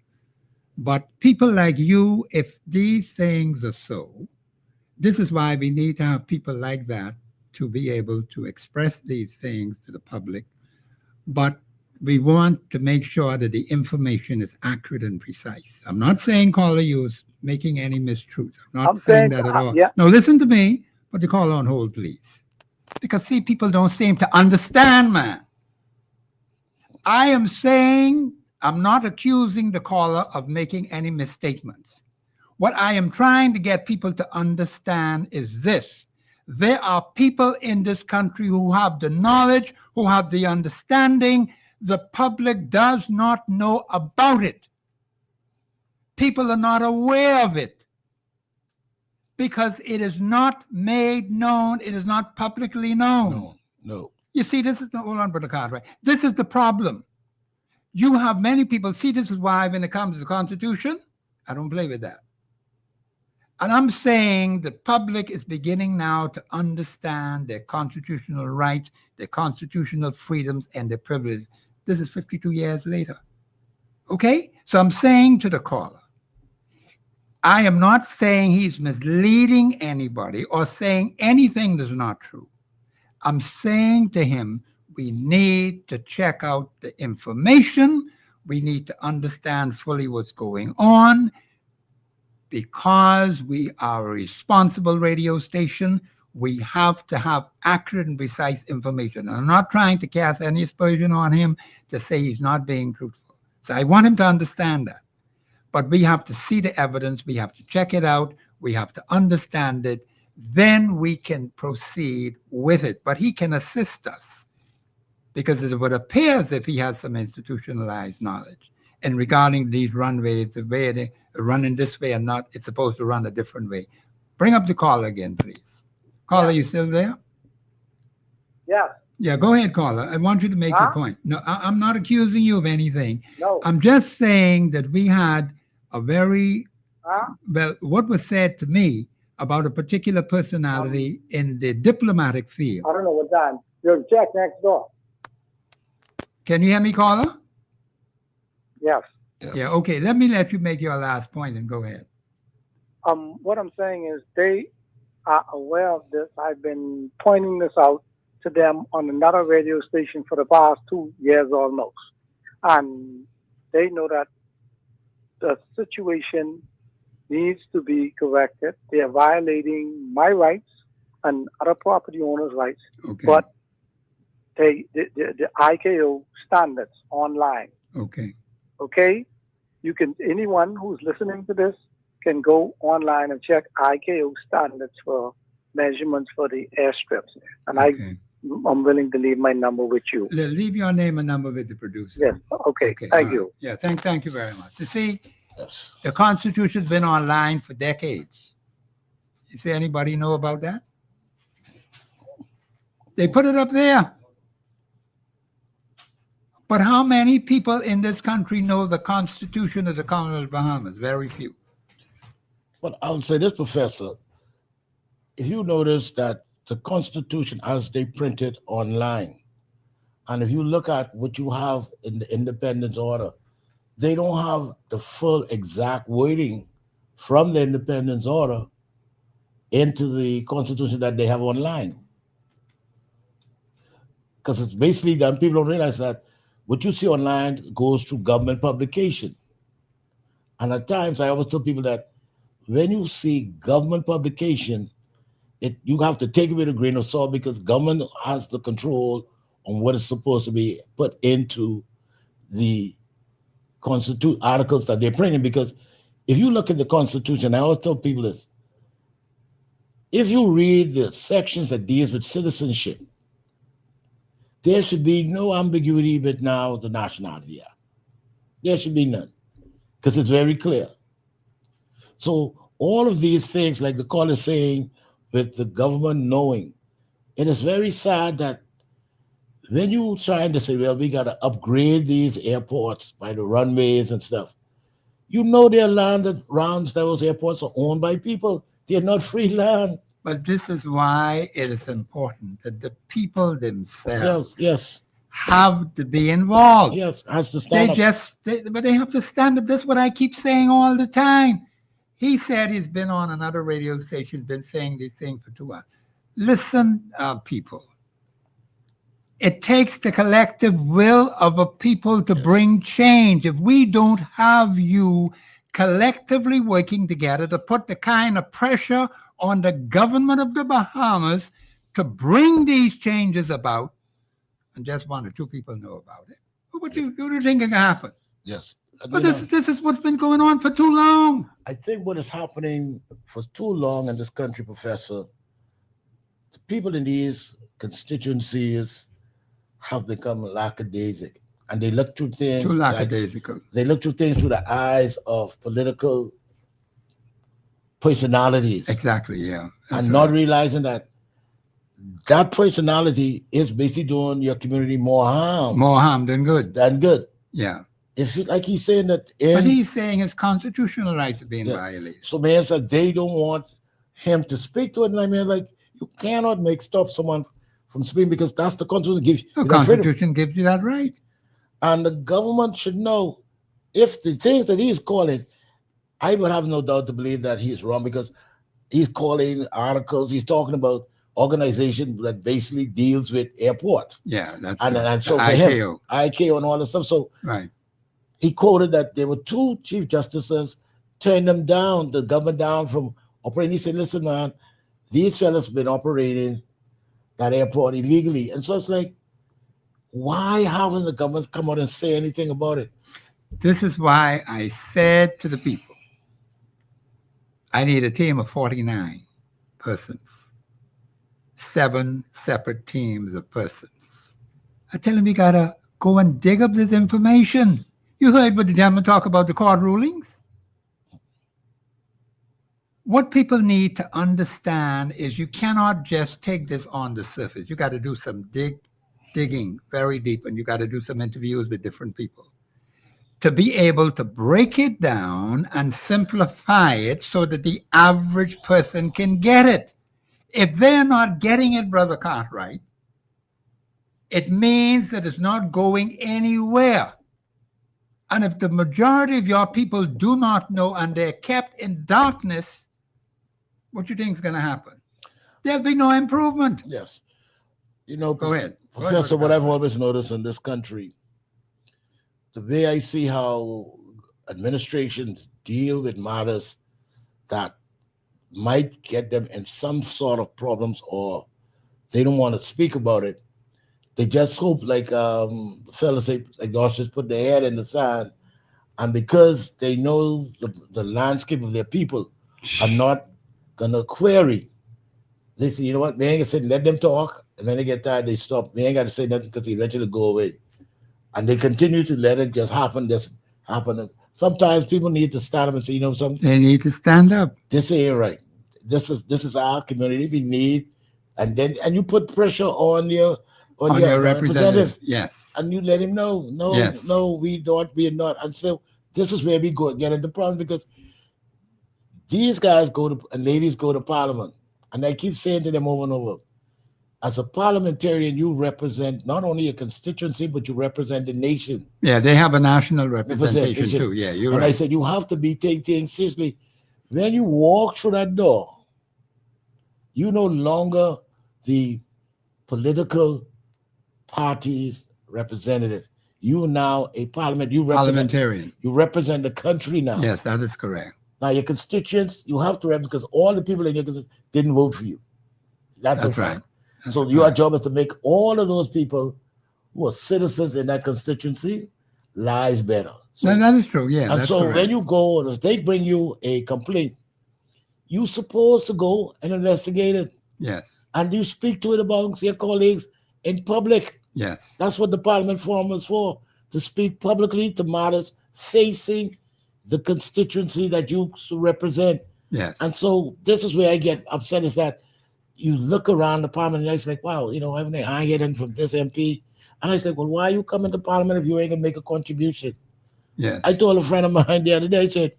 But people like you, if these things are so, this is why we need to have people like that to be able to express these things to the public. But we want to make sure that the information is accurate and precise. I'm not saying caller you is making any mistruths. I'm not saying that at all. Yeah. No, listen to me. Put the caller on hold, please. Because, see, people don't seem to understand, man. I am saying, I'm not accusing the caller of making any misstatements. What I am trying to get people to understand is this. There are people in this country who have the knowledge, who have the understanding. The public does not know about it. People are not aware of it because it is not made known. It is not publicly known. No. You see, this is the, hold on, Brother Cartwright. This is the problem. You have many people. See, this is why when it comes to the Constitution, I don't play with that. And I'm saying the public is beginning now to understand their constitutional rights, their constitutional freedoms, and their privileges. This is 52 years later. Okay? So I'm saying to the caller, I am not saying he's misleading anybody or saying anything that's not true. I'm saying to him, we need to check out the information. We need to understand fully what's going on. Because we are a responsible radio station, we have to have accurate and precise information. And I'm not trying to cast any aspersion on him to say he's not being truthful. So I want him to understand that. But we have to see the evidence. We have to check it out. We have to understand it. Then we can proceed with it. But he can assist us because it would appear as if he has some institutionalized knowledge. And regarding these runways, the way they run in this way and not, it's supposed to run a different way. Bring up the caller again, please. Caller, you still there? Yeah. Yeah, go ahead, caller. I want you to make your point. No, I'm not accusing you of anything. No. I'm just saying that we had a very, well, what was said to me about a particular personality in the diplomatic field. I don't know what time. You're Jack next door. Can you hear me, caller? Yes. Yeah, okay. Let me let you make your last point and go ahead. What I'm saying is they are aware of this. I've been pointing this out to them on another radio station for the past 2 years almost. And they know that the situation needs to be corrected. They are violating my rights and other property owners' rights. Okay. But the IKO standards online. Okay. Okay? You can, anyone who's listening to this can go online and check IKO standards for measurements for the airstrips. And Okay. I'm willing to leave my number with you. Leave your name and number with the producer. Yes. Okay. Thank all you. right. Yeah, thank you very much. You see, the Constitution's been online for decades. You see anybody know about that? They put it up there. But how many people in this country know the Constitution of the Commonwealth of Bahamas? Very few. But I would say this, Professor, if you notice that the Constitution as they print it online, and if you look at what you have in the Independence Order, they don't have the full exact wording from the Independence Order into the Constitution that they have online. Because it's basically done, people don't realize that what you see online goes through government publication. And at times, I always tell people that when you see government publication, you have to take it with a grain of salt because government has the control on what is supposed to be put into the constitution articles that they're printing. Because if you look at the Constitution, I always tell people this: if you read the sections that deals with citizenship, there should be no ambiguity with now the nationality act. There should be none, because it's very clear. So all of these things, like the call is saying, with the government knowing, it is very sad that when you trying to say, well, we got to upgrade these airports by the runways and stuff, you know their land that rounds those airports are owned by people. They're not free land. But this is why it is important that the people themselves Yes. have to be involved. Yes, has to stand up. But they have to stand up. That's what I keep saying all the time. He said he's been on another radio station, been saying these things for 2 hours. Listen, people. It takes the collective will of a people to bring change. If we don't have you collectively working together to put the kind of pressure on the government of the Bahamas to bring these changes about, and just 1 or 2 people know about it, what do you think can happen? Yes. But this is what's been going on for too long. I think what is happening for too long in this country, Professor, the people in these constituencies have become lackadaisic, and they look through things. Too lackadaisical. They look through things through the eyes of political personalities. Exactly, yeah. And not realizing that personality is basically doing your community more harm. More harm than good. Yeah. It's like he's saying that. But he's saying his constitutional rights are being violated. So man said they don't want him to speak to it. And I mean, like, you cannot stop someone from speaking because that's the Constitution gives you. The Constitution gives you that right. And the government should know if the things that he's calling, I would have no doubt to believe that he's wrong because he's calling articles, he's talking about organization that basically deals with airport. Yeah, that's and so the for ICAO. him, ICAO and all that stuff. So right. He quoted that there were 2 chief justices turned them down, the government down from operating. He said, listen, man, these fellas been operating that airport illegally. And so it's like, why haven't the government come out and say anything about it? This is why I said to the people, I need a team of 49 persons, 7 separate teams of persons. I tell them, you got to go and dig up this information. You heard what the gentleman talk about the court rulings? What people need to understand is you cannot just take this on the surface. You got to do some digging very deep, and you got to do some interviews with different people to be able to break it down and simplify it so that the average person can get it. If they're not getting it, Brother Cartwright, it means that it's not going anywhere. And if the majority of your people do not know and they're kept in darkness, what do you think is going to happen? There'll be no improvement. Yes. You know, Go ahead. Professor, what I've always noticed in this country, the way I see how administrations deal with matters that might get them in some sort of problems or they don't want to speak about it, they just hope, like fellas say, like Josh just put their head in the sand, and because they know the landscape of their people are not gonna query, they say, you know what, we ain't gonna say, let them talk, and then they get tired, they stop. We ain't gotta say nothing because they eventually go away, and they continue to let it just happen. Sometimes people need to stand up and say, you know something. They need to stand up. This ain't right. This is our community. We need, and you put pressure on your representative. Yes. And you let him know, no, we are not. And so this is where we get into problem because these guys and ladies go to Parliament And I keep saying to them over and over, as a parliamentarian, you represent not only a constituency, but you represent the nation. Yeah, they have a national representation too. Yeah, you're and right. I said, you have to be taking things seriously. When you walk through that door, you no longer the political party's representative. You are now a Parliamentarian. You represent the country now. Yes, that is correct. Now your constituents, you have to represent because all the people in your constituency didn't vote for you. That's a right. fact. That's So your job is to make all of those people who are citizens in that constituency lives better. So, No, that is true. Yeah. and that's so correct. when you go, and if they bring you a complaint, you're supposed to go and investigate it. Yes. And you speak to it amongst your colleagues in public. Yes. That's what the Parliament Forum is for, to speak publicly to matters facing the constituency that you represent. Yes. And so this is where I get upset is that you look around the Parliament and it's like, wow, haven't they hired from this MP? And I said, well, why are you coming to Parliament if you ain't gonna make a contribution? Yes. I told a friend of mine the other day, I said,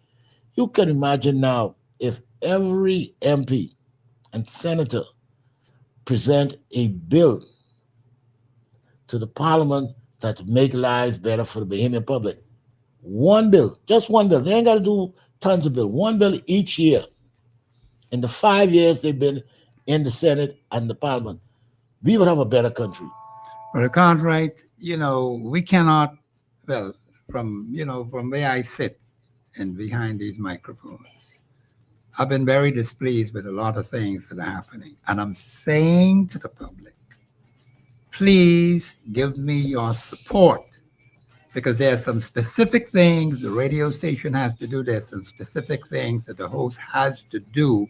you can imagine now if every MP and senator present a bill to the Parliament that make lives better for the Bahamian public. One bill, just one bill. They ain't got to do tons of bills. One bill each year. In the 5 years they've been in the Senate and the Parliament, we would have a better country. But Cartwright, we cannot, from where I sit and behind these microphones, I've been very displeased with a lot of things that are happening. And I'm saying to the public, please give me your support, because there's some specific things the radio station has to do. There's some specific things that the host has to do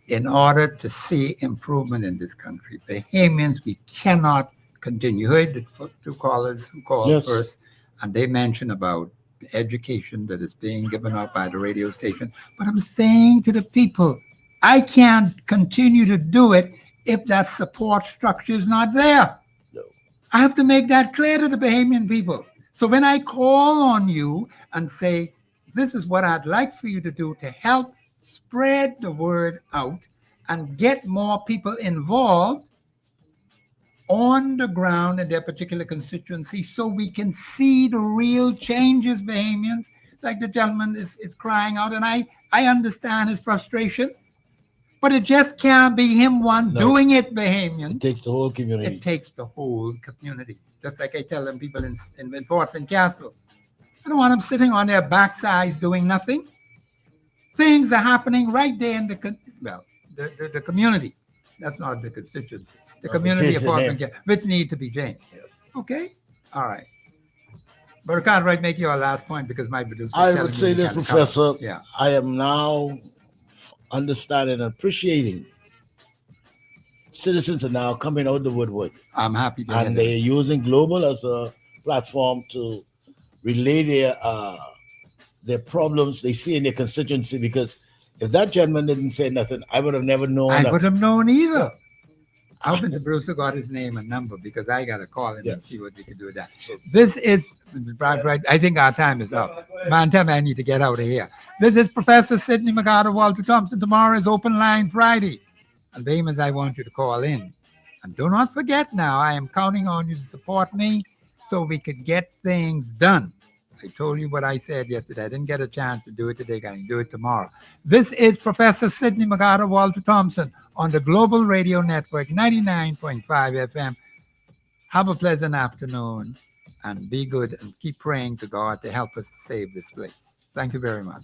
in order to see improvement in this country. Bahamians, we cannot continue. You heard the two callers who called first, and they mentioned about the education that is being given up by the radio station. But I'm saying to the people, I can't continue to do it if that support structure is not there. No. I have to make that clear to the Bahamian people. So when I call on you and say, this is what I'd like for you to do to help spread the word out and get more people involved on the ground in their particular constituency so we can see the real changes, Bahamians, like the gentleman is crying out. And I understand his frustration, but it just can't be him doing it, Bahamian. It takes the whole community. It takes the whole community. Just like I tell them people in Fort Castle. I don't want them sitting on their backside doing nothing. Things are happening right there in the community. That's not the constituency. The community of Fort Castle, which need to be changed. Yes. Okay? All right. But I can't make your last point because my producer. I would say this, Professor. Yeah. I am now understanding and appreciating citizens are now coming out the woodwork. I'm happy to hear and that. they're using global as a platform to relay their problems they see in their constituency. Because if that gentleman didn't say nothing, I would have never known. I would have known either. I hope Mr. Brewster got his name and number because I got to call him and see what we can do with that. So this is, right, I think our time is up. Man, tell me I need to get out of here. This is Professor Sidney Walter Thompson. Tomorrow is Open Line Friday. And Bahamians, I want you to call in. And do not forget now, I am counting on you to support me so we could get things done. I told you what I said yesterday. I didn't get a chance to do it today. I can do it tomorrow. This is Professor Sidney Walter Thompson on the Global Radio Network, 99.5 FM. Have a pleasant afternoon and be good and keep praying to God to help us save this place. Thank you very much.